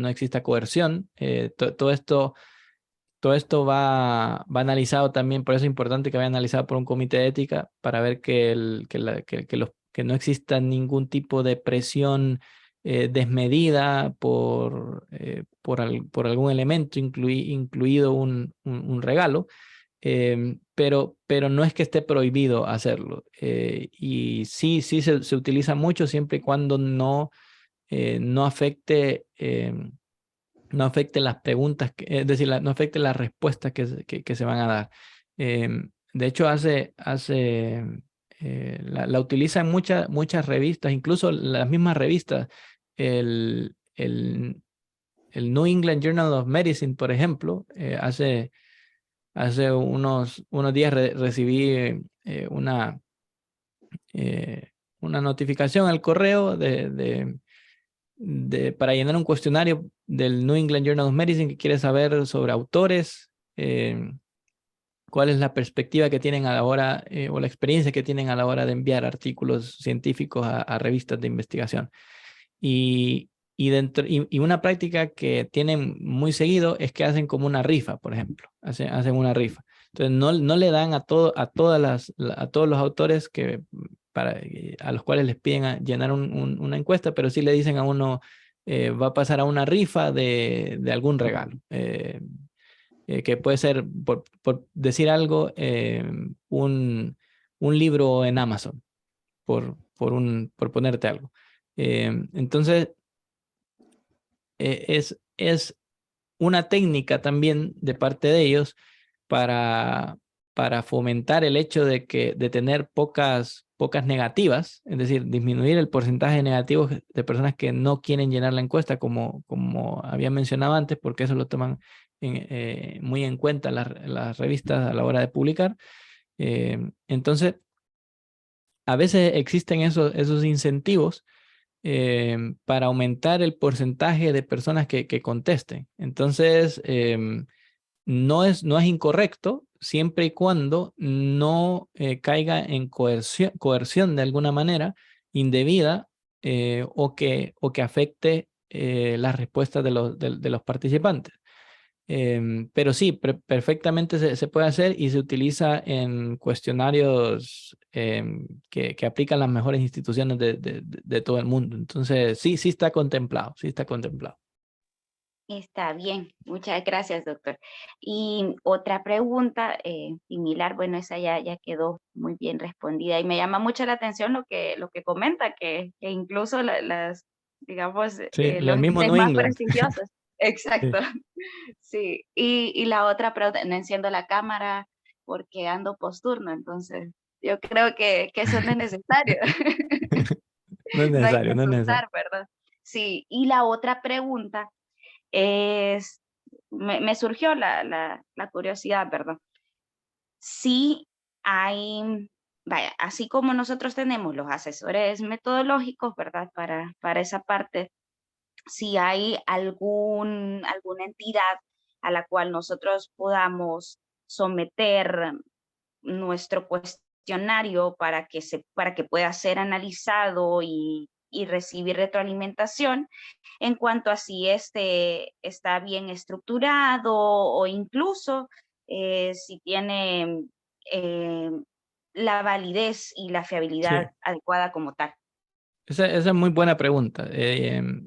exista coerción. Todo esto va analizado también, por eso es importante que vaya analizado por un comité de ética para ver que no exista ningún tipo de presión desmedida por algún elemento, incluido un regalo, pero no es que esté prohibido hacerlo. Y sí se utiliza mucho siempre y cuando no afecte. No afecte las preguntas, es decir, no afecte las respuestas que se van a dar. De hecho, la utilizan muchas revistas, incluso las mismas revistas, el, el, el New England Journal of Medicine, por ejemplo, hace unos días recibí una notificación al correo para llenar un cuestionario del New England Journal of Medicine que quiere saber sobre autores, cuál es la perspectiva que tienen a la hora o la experiencia que tienen a la hora de enviar artículos científicos a revistas de investigación. Y una práctica que tienen muy seguido es que hacen como una rifa, por ejemplo. Hacen una rifa. Entonces no le dan a todos los autores a los cuales les piden llenar una encuesta, pero sí le dicen a uno, va a pasar a una rifa de algún regalo. Que puede ser, por decir algo, un libro en Amazon, por ponerte algo. Entonces, es una técnica también de parte de ellos para, para fomentar el hecho de tener pocas negativas, es decir, disminuir el porcentaje de negativos de personas que no quieren llenar la encuesta, como había mencionado antes, porque eso lo toman muy en cuenta las revistas a la hora de publicar. Entonces, a veces existen esos incentivos para aumentar el porcentaje de personas que contesten. Entonces, no es incorrecto siempre y cuando no caiga en coerción de alguna manera indebida o que afecte las respuestas de los participantes. Pero sí, perfectamente se puede hacer y se utiliza en cuestionarios que aplican las mejores instituciones de todo el mundo. Entonces, sí está contemplado, sí está contemplado. Está bien, muchas gracias, doctor. Y otra pregunta similar, bueno, esa ya quedó muy bien respondida y me llama mucho la atención lo que comenta, que incluso digamos, Sí, el los mismo ítems New más England. prestigiosos. Exacto. Sí. Sí, y la otra pregunta, no enciendo la cámara porque ando posturno, entonces yo creo que eso no es necesario. No es No hay que necesario, no es necesario. asustar, ¿verdad? Sí, y la otra pregunta es, me surgió la curiosidad, ¿verdad? Sí hay, vaya, así como nosotros tenemos los asesores metodológicos, ¿verdad? Para esa parte, si hay alguna entidad a la cual nosotros podamos someter nuestro cuestionario para que pueda ser analizado y recibir retroalimentación en cuanto a si este está bien estructurado o incluso si tiene eh, la validez y la Sí. fiabilidad adecuada como tal. Esa es muy buena pregunta.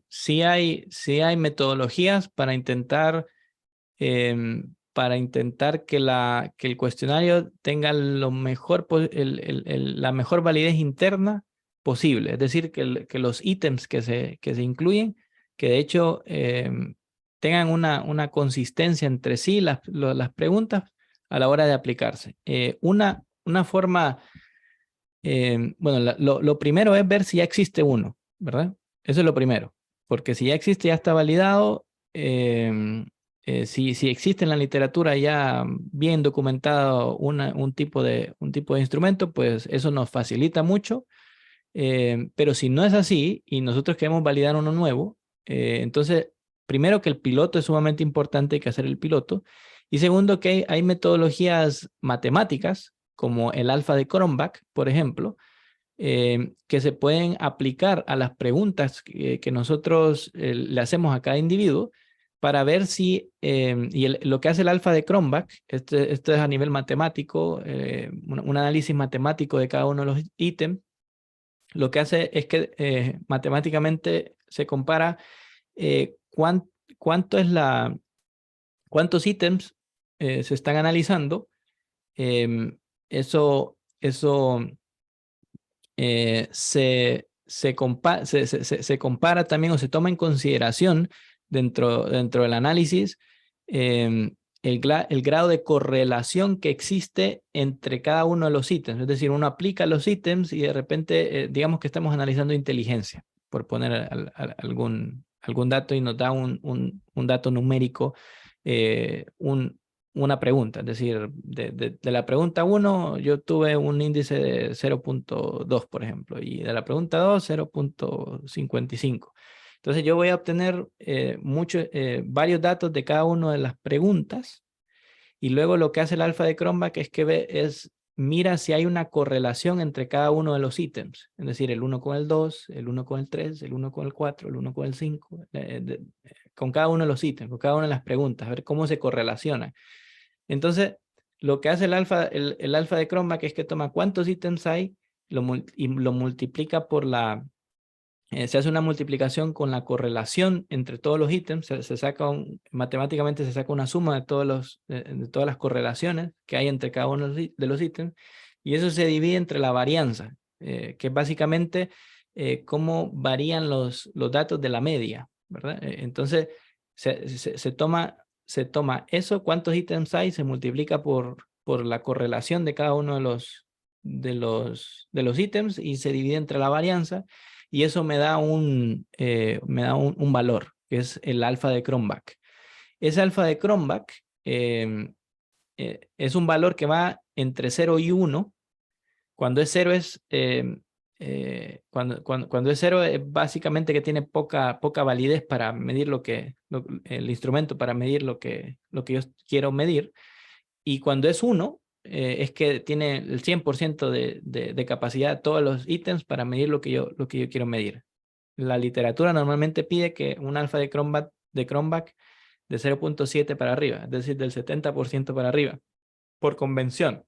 Sí hay metodologías para intentar que el cuestionario tenga lo mejor, la mejor validez interna posible. Es decir, que los ítems que se incluyen, que de hecho tengan una consistencia entre sí, las preguntas a la hora de aplicarse. Una forma bueno, lo primero es ver si ya existe uno, ¿verdad? Eso es lo primero, porque si ya existe, ya está validado, si existe en la literatura ya bien documentado un tipo de instrumento, pues eso nos facilita mucho, pero si no es así y nosotros queremos validar uno nuevo, entonces, primero que el piloto es sumamente importante, hay que hacer el piloto, y segundo que hay metodologías matemáticas, como el alfa de Cronbach, por ejemplo, que se pueden aplicar a las preguntas que nosotros le hacemos a cada individuo para ver si, lo que hace el alfa de Cronbach, esto es a nivel matemático, un análisis matemático de cada uno de los ítems, lo que hace es que matemáticamente se compara cuánto es cuántos ítems se están analizando. Eso se compara también o se toma en consideración dentro del análisis el grado de correlación que existe entre cada uno de los ítems. Es decir, uno aplica los ítems y de repente, digamos que estamos analizando inteligencia, por poner algún dato y nos da un dato numérico, una pregunta, es decir, de la pregunta 1 yo tuve un índice de 0.2, por ejemplo, y de la pregunta 2, 0.55. Entonces yo voy a obtener varios datos de cada una de las preguntas y luego lo que hace el alfa de Cronbach es que mira si hay una correlación entre cada uno de los ítems, es decir, el 1 con el 2, el 1 con el 3, el 1 con el 4, el 1 con el 5, con cada uno de los ítems, con cada una de las preguntas, a ver cómo se correlacionan. Entonces, lo que hace el alfa de Cronbach es que toma cuántos ítems hay y lo multiplica se hace una multiplicación con la correlación entre todos los ítems, matemáticamente se saca una suma de todas las correlaciones que hay entre cada uno de los ítems, y eso se divide entre la varianza, que es básicamente cómo varían los datos de la media, ¿verdad? Entonces, se toma eso, cuántos ítems hay, se multiplica por la correlación de cada uno de los ítems y se divide entre la varianza, y eso me da un valor, que es el alfa de Cronbach. Ese alfa de Cronbach es un valor que va entre 0 y 1. Cuando es 0 cuando es 0 es básicamente que tiene poca validez para medir el instrumento para medir lo que yo quiero medir. Y cuando es 1, es que tiene el 100% de capacidad de todos los ítems para medir lo que yo quiero medir. La literatura normalmente pide que un alfa de Cronbach de 0.7 para arriba, es decir, del 70% para arriba, por convención.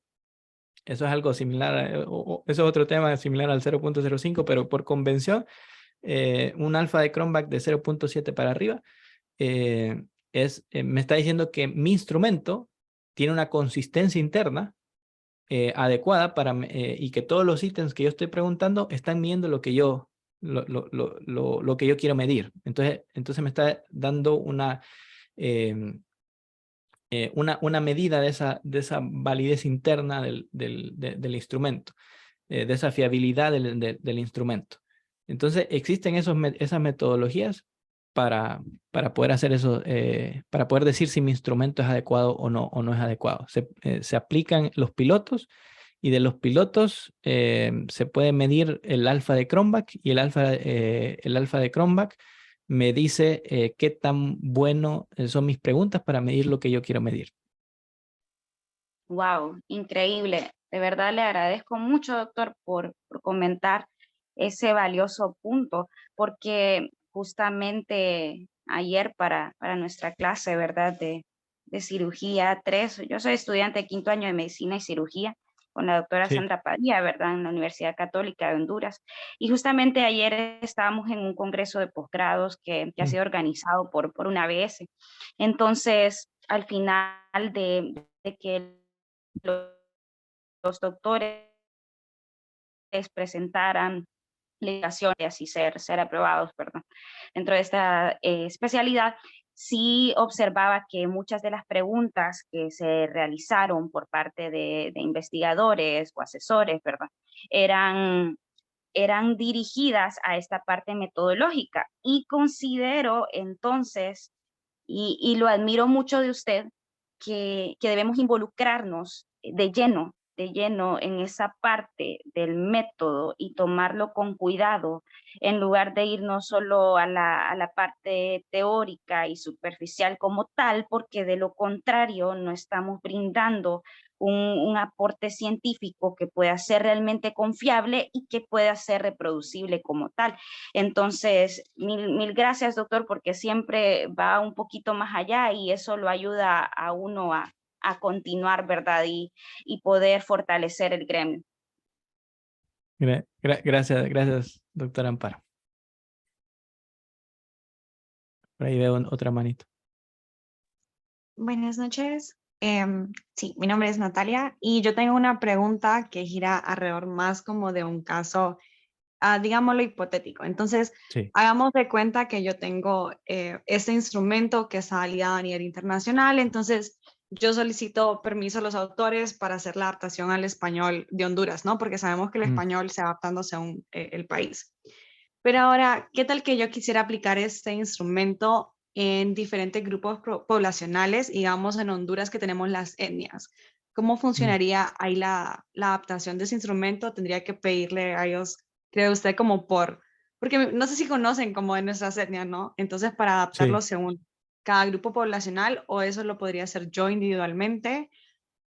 Eso es algo similar, eso es otro tema similar al 0.05, pero por convención, un alfa de Cronbach de 0.7 para arriba me está diciendo que mi instrumento tiene una consistencia interna adecuada y que todos los ítems que yo estoy preguntando están midiendo lo que yo lo que yo quiero medir. Entonces me está dando una medida de esa validez interna del instrumento, de esa fiabilidad del instrumento. Entonces existen esas metodologías para poder hacer eso, para poder decir si mi instrumento es adecuado o no es adecuado. Se aplican los pilotos, y de los pilotos se puede medir el alfa de Cronbach, y el alfa de Cronbach me dice qué tan bueno son mis preguntas para medir lo que yo quiero medir. Wow, increíble. De verdad le agradezco mucho, doctor, por comentar ese valioso punto, porque justamente ayer para nuestra clase, ¿verdad? De cirugía 3, yo soy estudiante de 5º año de medicina y cirugía con la doctora Sí. Sandra Padilla, ¿verdad? En la Universidad Católica de Honduras. Y justamente ayer estábamos en un congreso de posgrados que ha sido organizado por una ABS. Entonces, al final de que los doctores presentaran legaciones y ser aprobados, perdón, dentro de esta especialidad, sí observaba que muchas de las preguntas que se realizaron por parte de investigadores o asesores, ¿verdad? Eran dirigidas a esta parte metodológica, y considero entonces, y lo admiro mucho de usted, que debemos involucrarnos de lleno en esa parte del método y tomarlo con cuidado, en lugar de irnos solo a la parte teórica y superficial como tal, porque de lo contrario no estamos brindando un aporte científico que pueda ser realmente confiable y que pueda ser reproducible como tal. Entonces, mil gracias, doctor, porque siempre va un poquito más allá, y eso lo ayuda a uno a continuar, ¿verdad? Y poder fortalecer el gremio. Gracias, doctora Amparo. Por ahí veo otra manito. Buenas noches. Sí, mi nombre es Natalia y yo tengo una pregunta que gira alrededor más como de un caso, digámoslo, hipotético. Entonces, Sí. hagamos de cuenta que yo tengo este instrumento que está aliado a nivel internacional. Entonces, yo solicito permiso a los autores para hacer la adaptación al español de Honduras, ¿no? Porque sabemos que el español se va adaptando según el país. Pero ahora, ¿qué tal que yo quisiera aplicar este instrumento en diferentes grupos poblacionales, digamos en Honduras que tenemos las etnias? ¿Cómo funcionaría ahí la adaptación de ese instrumento? Tendría que pedirle a ellos, cree usted, porque no sé si conocen como de nuestras etnias, ¿no? Entonces, para adaptarlo según cada grupo poblacional, o eso lo podría hacer yo individualmente,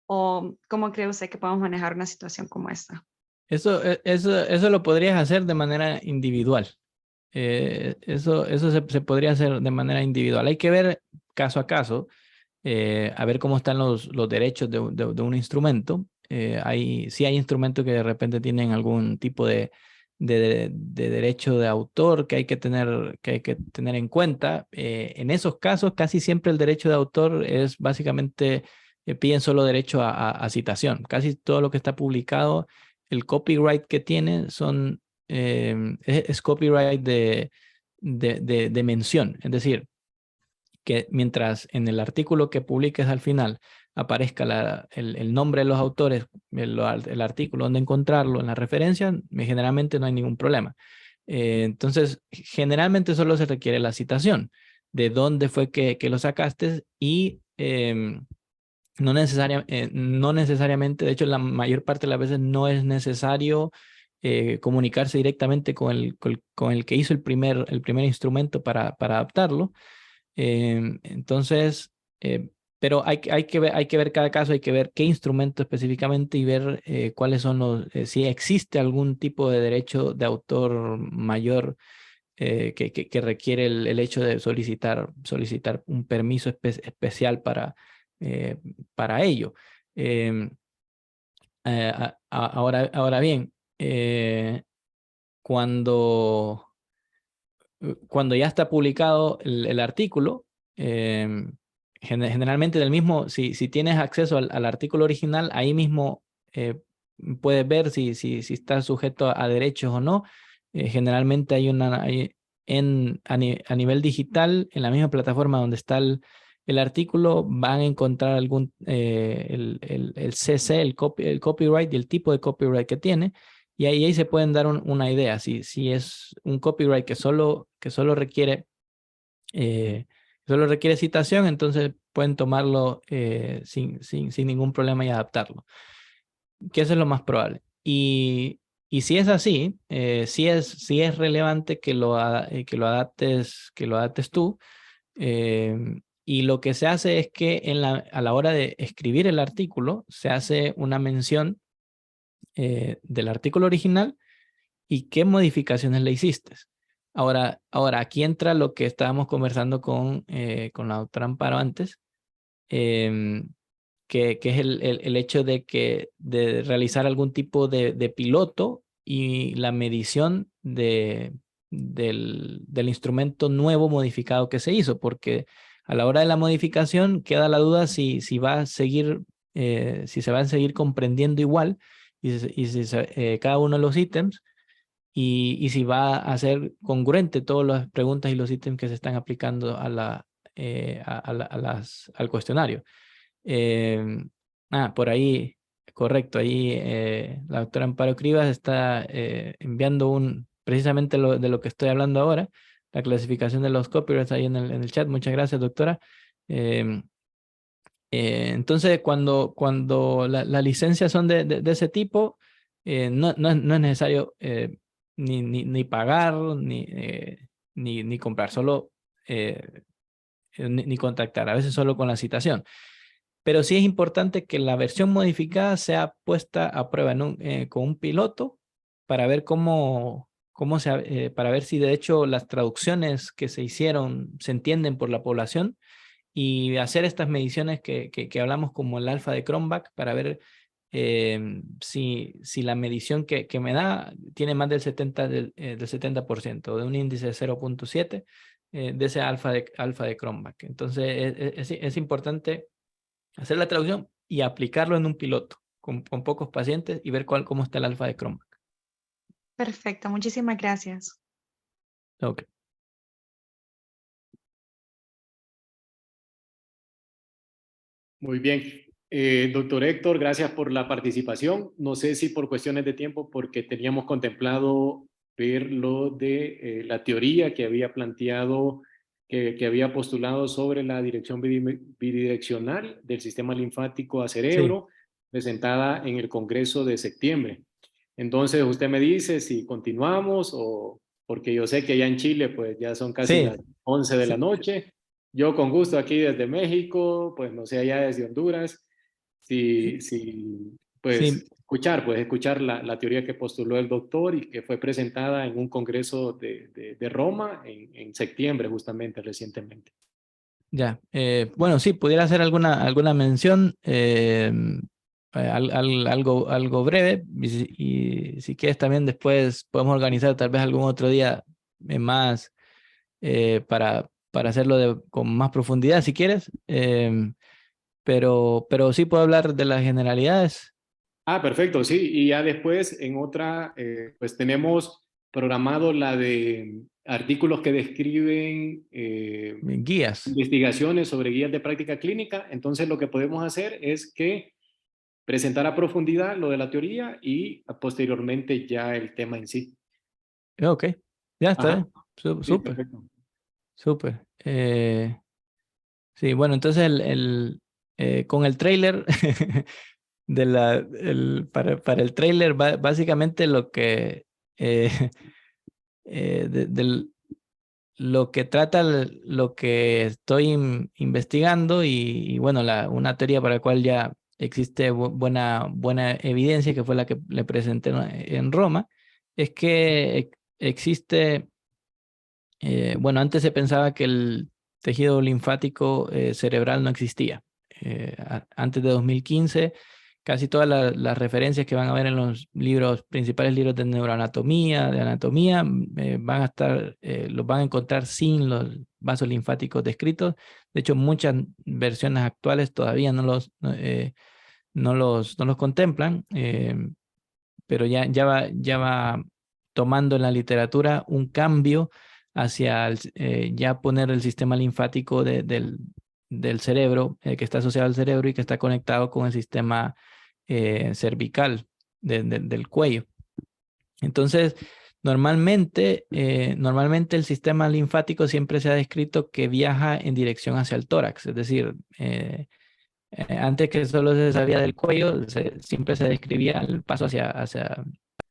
o ¿cómo cree usted que podemos manejar una situación como esta? Eso lo podrías hacer de manera individual. Eso se podría hacer de manera individual. Hay que ver caso a caso, a ver cómo están los derechos de un instrumento. Sí hay instrumentos que de repente tienen algún tipo de derecho de autor que hay que tener en cuenta. En esos casos, casi siempre el derecho de autor es básicamente, piden solo derecho a citación. Casi todo lo que está publicado, el copyright que tiene es copyright de mención. Es decir, que mientras en el artículo que publiques al final aparezca el nombre de los autores, el artículo, donde encontrarlo, en la referencia, generalmente no hay ningún problema. Entonces, generalmente solo se requiere la citación de dónde fue que lo sacaste, y no necesariamente, de hecho, la mayor parte de las veces no es necesario comunicarse directamente con el que hizo el primer instrumento para adaptarlo. Entonces, pero hay que ver cada caso, hay que ver qué instrumento específicamente y ver cuáles son si existe algún tipo de derecho de autor mayor que requiere el hecho de solicitar un permiso especial para ello. Ahora bien, cuando ya está publicado el artículo, generalmente del mismo, si tienes acceso al artículo original, ahí mismo puedes ver si está sujeto a derechos o no, Generalmente hay a nivel digital, en la misma plataforma donde está el artículo, van a encontrar el CC, el copyright y el tipo de copyright que tiene, y ahí se pueden dar una idea. Si es un copyright que solo requiere citación, entonces pueden tomarlo sin ningún problema y adaptarlo, que eso es lo más probable. Y si es así, si es relevante que lo adaptes tú. Y lo que se hace es que a la hora de escribir el artículo, se hace una mención del artículo original y qué modificaciones le hiciste. Ahora aquí entra lo que estábamos conversando con la doctora Amparo antes, que es el hecho de realizar algún tipo de piloto y la medición del instrumento nuevo modificado que se hizo, porque a la hora de la modificación queda la duda si se van a seguir comprendiendo igual cada uno de los ítems, y si va a ser congruente todas las preguntas y los ítems que se están aplicando al cuestionario. Por ahí, correcto, ahí la doctora Amparo Cribas está enviando precisamente de lo que estoy hablando ahora, la clasificación de los copyrights ahí en el chat. Muchas gracias, doctora. Entonces, cuando las licencias son de ese tipo, no es necesario ni pagar ni comprar, solo ni contactar, a veces solo con la citación. Pero sí es importante que la versión modificada sea puesta a prueba con un piloto para ver para ver si de hecho las traducciones que se hicieron se entienden por la población, y hacer estas mediciones que hablamos como el alfa de Cronbach para ver si la medición que me da tiene más del 70%, de un índice de 0.7 de ese alfa de Cronbach. Entonces es importante hacer la traducción y aplicarlo en un piloto con pocos pacientes y ver cómo está el alfa de Cronbach. Perfecto, muchísimas gracias. Ok. Muy bien. Doctor Héctor, gracias por la participación. No sé si por cuestiones de tiempo, porque teníamos contemplado ver lo de la teoría que había planteado, que había postulado sobre la dirección bidireccional del sistema linfático a cerebro, sí, presentada en el Congreso de septiembre. Entonces, usted me dice si continuamos o porque yo sé que allá en Chile pues ya son casi las 11 de la noche. Yo con gusto aquí desde México, pues no sé, allá desde Honduras, pues escuchar la teoría que postuló el doctor y que fue presentada en un congreso de Roma en septiembre justamente, recientemente. Ya, bueno, sí, pudiera hacer alguna mención, algo breve, y si quieres también después podemos organizar tal vez algún otro día más para hacerlo con más profundidad si quieres, pero sí puedo hablar de las generalidades. Perfecto, sí, y ya después en otra, pues tenemos programado la de artículos que describen guías. Investigaciones sobre guías de práctica clínica. Entonces lo que podemos hacer es que presentar a profundidad lo de la teoría y posteriormente ya el tema en sí. Ok, ya está. Súper. Súper. Sí, bueno, entonces con el trailer para el trailer básicamente lo que lo que trata lo que estoy investigando, y bueno, una teoría para la cual ya existe buena evidencia, que fue la que le presenté en Roma, es que existe, bueno, antes se pensaba que el tejido linfático cerebral no existía. Antes de 2015, casi todas las referencias que van a ver en los principales libros de neuroanatomía, de anatomía, los van a encontrar sin los vasos linfáticos descritos. De hecho, muchas versiones actuales todavía no los contemplan, pero ya va tomando en la literatura un cambio hacia ya poner el sistema linfático del cerebro, que está asociado al cerebro y que está conectado con el sistema cervical del cuello. Entonces, normalmente el sistema linfático siempre se ha descrito que viaja en dirección hacia el tórax, es decir, antes que solo se sabía del cuello, siempre se describía el paso hacia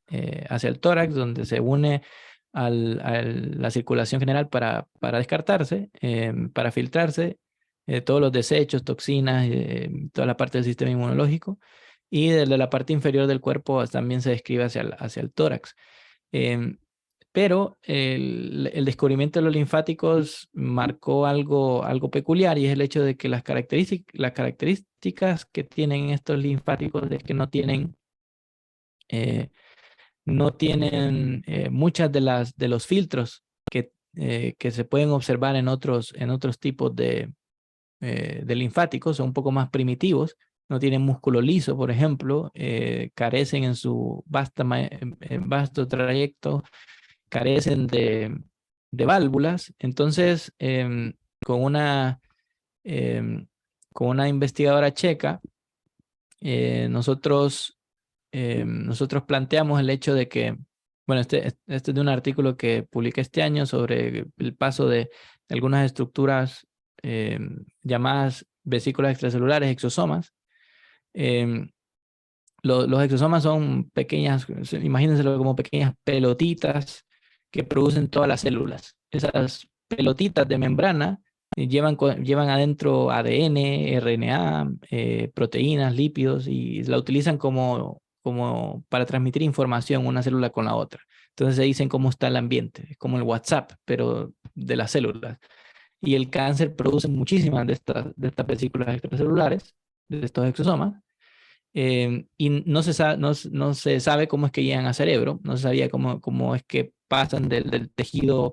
el tórax, donde se une a la circulación general para descartarse, para filtrarse, todos los desechos, toxinas, toda la parte del sistema inmunológico, y desde la parte inferior del cuerpo también se describe hacia el tórax. Pero el descubrimiento de los linfáticos marcó algo peculiar, y es el hecho de que las características que tienen estos linfáticos es que no tienen muchas de los filtros que se pueden observar en otros tipos de linfáticos. Son un poco más primitivos, no tienen músculo liso, por ejemplo, carecen en su vasto trayecto, carecen de válvulas. Entonces, con una investigadora checa, nosotros planteamos el hecho de que, bueno, este es de un artículo que publiqué este año sobre el paso de algunas estructuras llamadas vesículas extracelulares, exosomas. Los exosomas son pequeñas, imagínenselo como pequeñas pelotitas que producen todas las células. Esas pelotitas de membrana llevan adentro ADN, RNA, proteínas, lípidos, y la utilizan como para transmitir información una célula con la otra. Entonces se dicen cómo está el ambiente, es como el WhatsApp, pero de las células. Y el cáncer produce muchísimas de estas vesículas extracelulares, de estos exosomas, y no se sabe cómo es que llegan al cerebro, no se sabía cómo es que pasan del tejido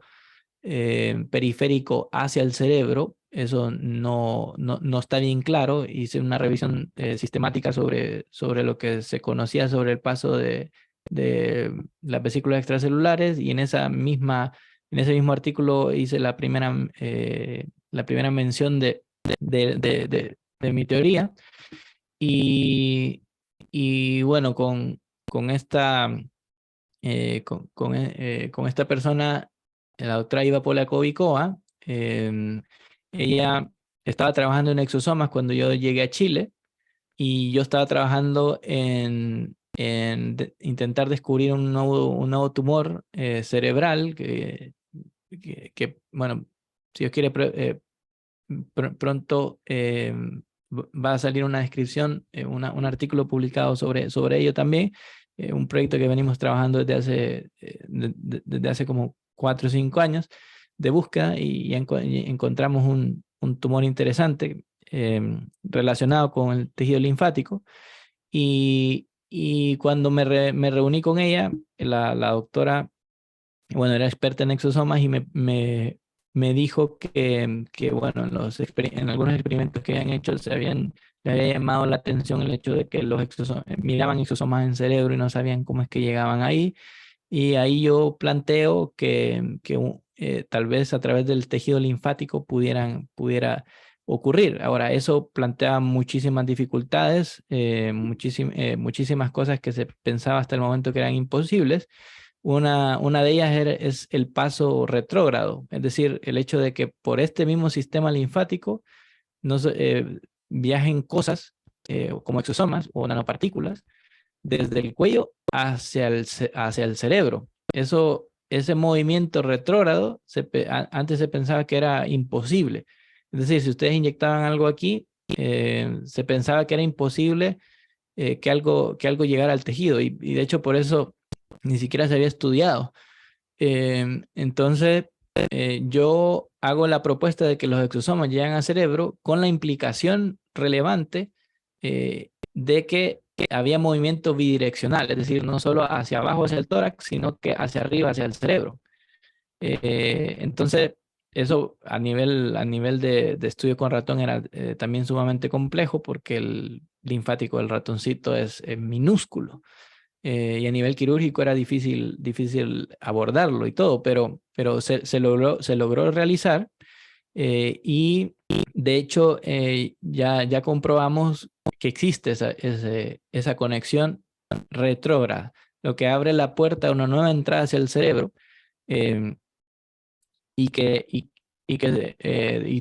periférico hacia el cerebro. Eso no está bien claro. Hice una revisión sistemática sobre lo que se conocía sobre el paso de las vesículas extracelulares, y en ese mismo artículo hice la primera mención de mi teoría. Y bueno, con esta persona, la doctora Iva Polakovikova, ella estaba trabajando en exosomas cuando yo llegué a Chile, y yo estaba trabajando en intentar descubrir un nuevo tumor cerebral que, bueno, si Dios quiere, pronto va a salir una descripción, un artículo publicado sobre ello también, un proyecto que venimos trabajando desde hace como 4 o 5 años de búsqueda, y encontramos un tumor interesante relacionado con el tejido linfático. Y cuando me reuní con ella, la doctora, bueno, era experta en exosomas, y me dijo que bueno, en algunos experimentos que habían hecho le había llamado la atención el hecho de que los exosomas, miraban exosomas en cerebro y no sabían cómo es que llegaban ahí. Y ahí yo planteo que tal vez a través del tejido linfático pudiera ocurrir. Ahora, eso plantea muchísimas dificultades, muchísimas cosas que se pensaba hasta el momento que eran imposibles. Una de ellas es el paso retrógrado, es decir, el hecho de que por este mismo sistema linfático viajen cosas como exosomas o nanopartículas desde el cuello hacia el cerebro. Ese movimiento retrógrado antes se pensaba que era imposible. Es decir, si ustedes inyectaban algo aquí, se pensaba que era imposible que algo llegara al tejido, y de hecho por eso ni siquiera se había estudiado. Entonces, yo hago la propuesta de que los exosomas llegan al cerebro con la implicación relevante de que había movimiento bidireccional, es decir, no solo hacia abajo, hacia el tórax, sino que hacia arriba, hacia el cerebro. Entonces, eso a nivel de estudio con ratón era también sumamente complejo, porque el linfático del ratoncito es minúsculo. y a nivel quirúrgico era difícil abordarlo y todo, pero se logró realizar. Y de hecho ya comprobamos que existe esa conexión retrógrada, lo que abre la puerta a una nueva entrada hacia el cerebro, y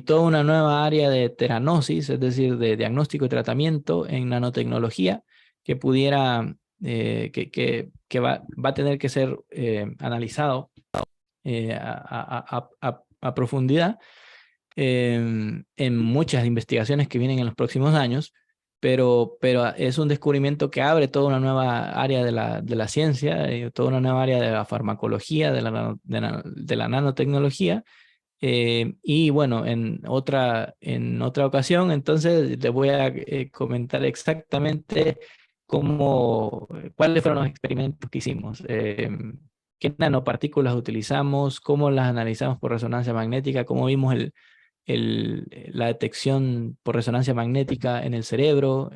toda una nueva área de teranosis, es decir, de diagnóstico y tratamiento en nanotecnología que pudiera, que va a tener que ser analizado a profundidad en muchas investigaciones que vienen en los próximos años, pero es un descubrimiento que abre toda una nueva área de la ciencia, toda una nueva área de la farmacología, de la nanotecnología. Y bueno, en otra ocasión, entonces les voy a comentar exactamente cuáles fueron los experimentos que hicimos, qué nanopartículas utilizamos, cómo las analizamos por resonancia magnética, cómo vimos la detección por resonancia magnética en el cerebro,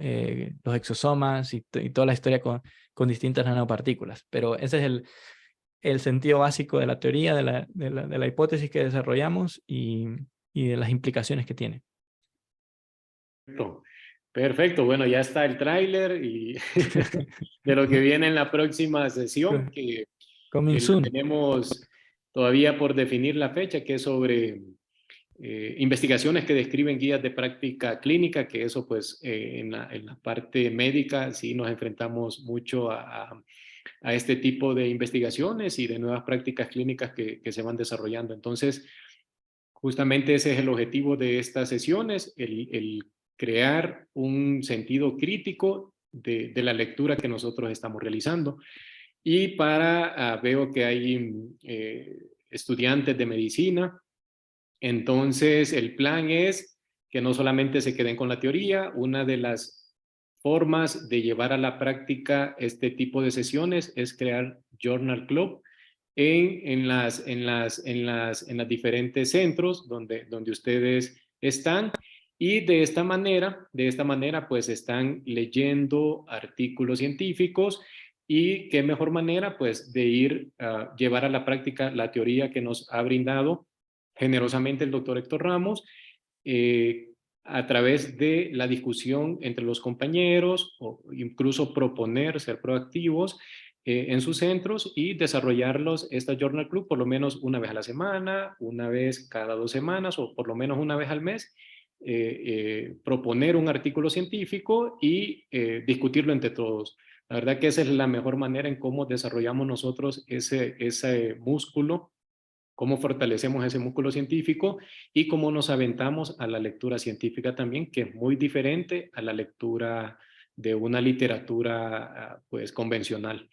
los exosomas y toda la historia con distintas nanopartículas. Pero ese es el sentido básico de la teoría, de la hipótesis que desarrollamos y de las implicaciones que tiene. Perfecto, bueno, ya está el tráiler y de lo que viene en la próxima sesión, que Coming soon. tenemos todavía por definir la fecha, que es sobre investigaciones que describen guías de práctica clínica, que eso pues en la parte médica sí nos enfrentamos mucho a este tipo de investigaciones y de nuevas prácticas clínicas que se van desarrollando. Entonces, justamente ese es el objetivo de estas sesiones, el crear un sentido crítico de la lectura que nosotros estamos realizando. Y veo que hay estudiantes de medicina, entonces el plan es que no solamente se queden con la teoría. Una de las formas de llevar a la práctica este tipo de sesiones es crear Journal Club en las diferentes centros donde ustedes están, y de esta manera pues están leyendo artículos científicos, y qué mejor manera pues de llevar a la práctica la teoría que nos ha brindado generosamente el doctor Héctor Ramos, a través de la discusión entre los compañeros, o incluso proponer ser proactivos en sus centros y desarrollarlos, esta Journal Club, por lo menos una vez a la semana, una vez cada 2 semanas o por lo menos una vez al mes, proponer un artículo científico y discutirlo entre todos. La verdad que esa es la mejor manera en cómo desarrollamos nosotros ese músculo, cómo fortalecemos ese músculo científico y cómo nos aventamos a la lectura científica también, que es muy diferente a la lectura de una literatura pues convencional,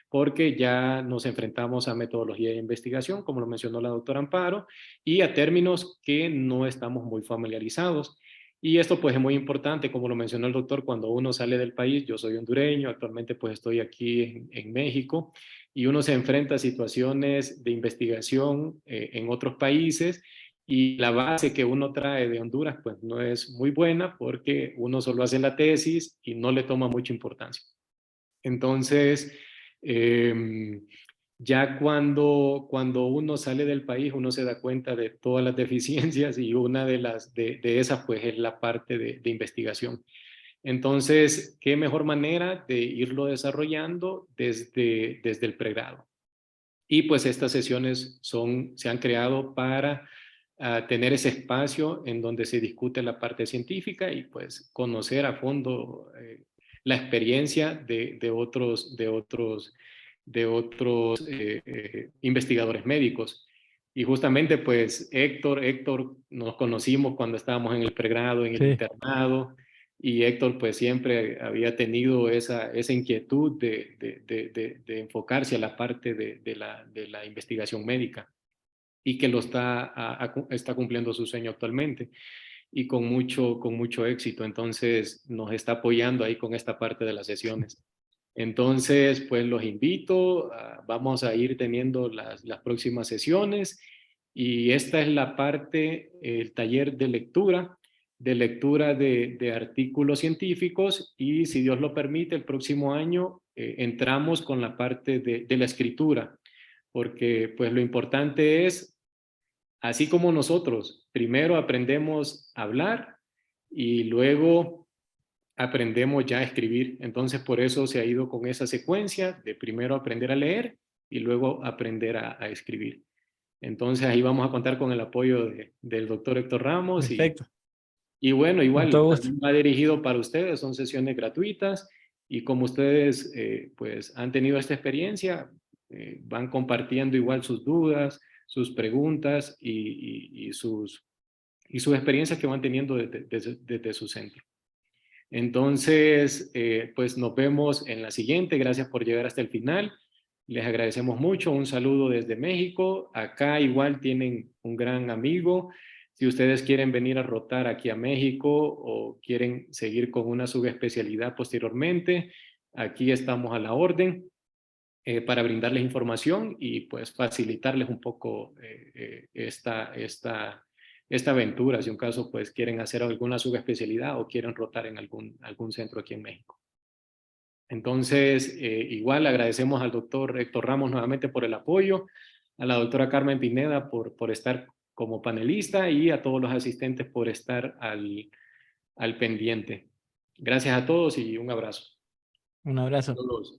porque ya nos enfrentamos a metodología de investigación, como lo mencionó la doctora Amparo, y a términos que no estamos muy familiarizados. Y esto pues es muy importante, como lo mencionó el doctor, cuando uno sale del país. Yo soy hondureño, actualmente pues estoy aquí en México, y uno se enfrenta a situaciones de investigación en otros países, y la base que uno trae de Honduras pues no es muy buena, porque uno solo hace la tesis y no le toma mucha importancia. Entonces, ya cuando uno sale del país, uno se da cuenta de todas las deficiencias, y una de esas pues es la parte de investigación. Entonces, ¿qué mejor manera de irlo desarrollando desde el pregrado? Y pues estas sesiones se han creado para tener ese espacio en donde se discute la parte científica y pues conocer a fondo la experiencia de otros investigadores médicos. Y justamente pues Héctor, nos conocimos cuando estábamos en el pregrado, en el internado, y Héctor pues siempre había tenido esa inquietud de enfocarse a la parte de la investigación médica, y que está cumpliendo su sueño actualmente, y con mucho éxito. Entonces nos está apoyando ahí con esta parte de las sesiones. Entonces, pues los invito, vamos a ir teniendo las próximas sesiones, y esta es la parte, el taller de lectura. de lectura de artículos científicos y si Dios lo permite, el próximo año entramos con la parte de la escritura, porque pues lo importante es, así como nosotros, primero aprendemos a hablar y luego aprendemos ya a escribir. Entonces por eso se ha ido con esa secuencia de primero aprender a leer y luego aprender a escribir. Entonces ahí vamos a contar con el apoyo del doctor Héctor Ramos. Perfecto. Y bueno, igual Con todo gusto. también va dirigido para ustedes, son sesiones gratuitas y como ustedes pues han tenido esta experiencia, van compartiendo igual sus dudas, sus preguntas y sus experiencias que van teniendo desde su centro. Entonces, pues nos vemos en la siguiente. Gracias por llegar hasta el final. Les agradecemos mucho. Un saludo desde México. Acá igual tienen un gran amigo. Si ustedes quieren venir a rotar aquí a México o quieren seguir con una subespecialidad posteriormente, aquí estamos a la orden para brindarles información y pues facilitarles un poco esta aventura, si un caso pues quieren hacer alguna subespecialidad o quieren rotar en algún centro aquí en México. Entonces, igual agradecemos al doctor Héctor Ramos nuevamente por el apoyo, a la doctora Carmen Pineda por estar como panelista y a todos los asistentes por estar al pendiente. Gracias a todos y un abrazo. Un abrazo. Todos.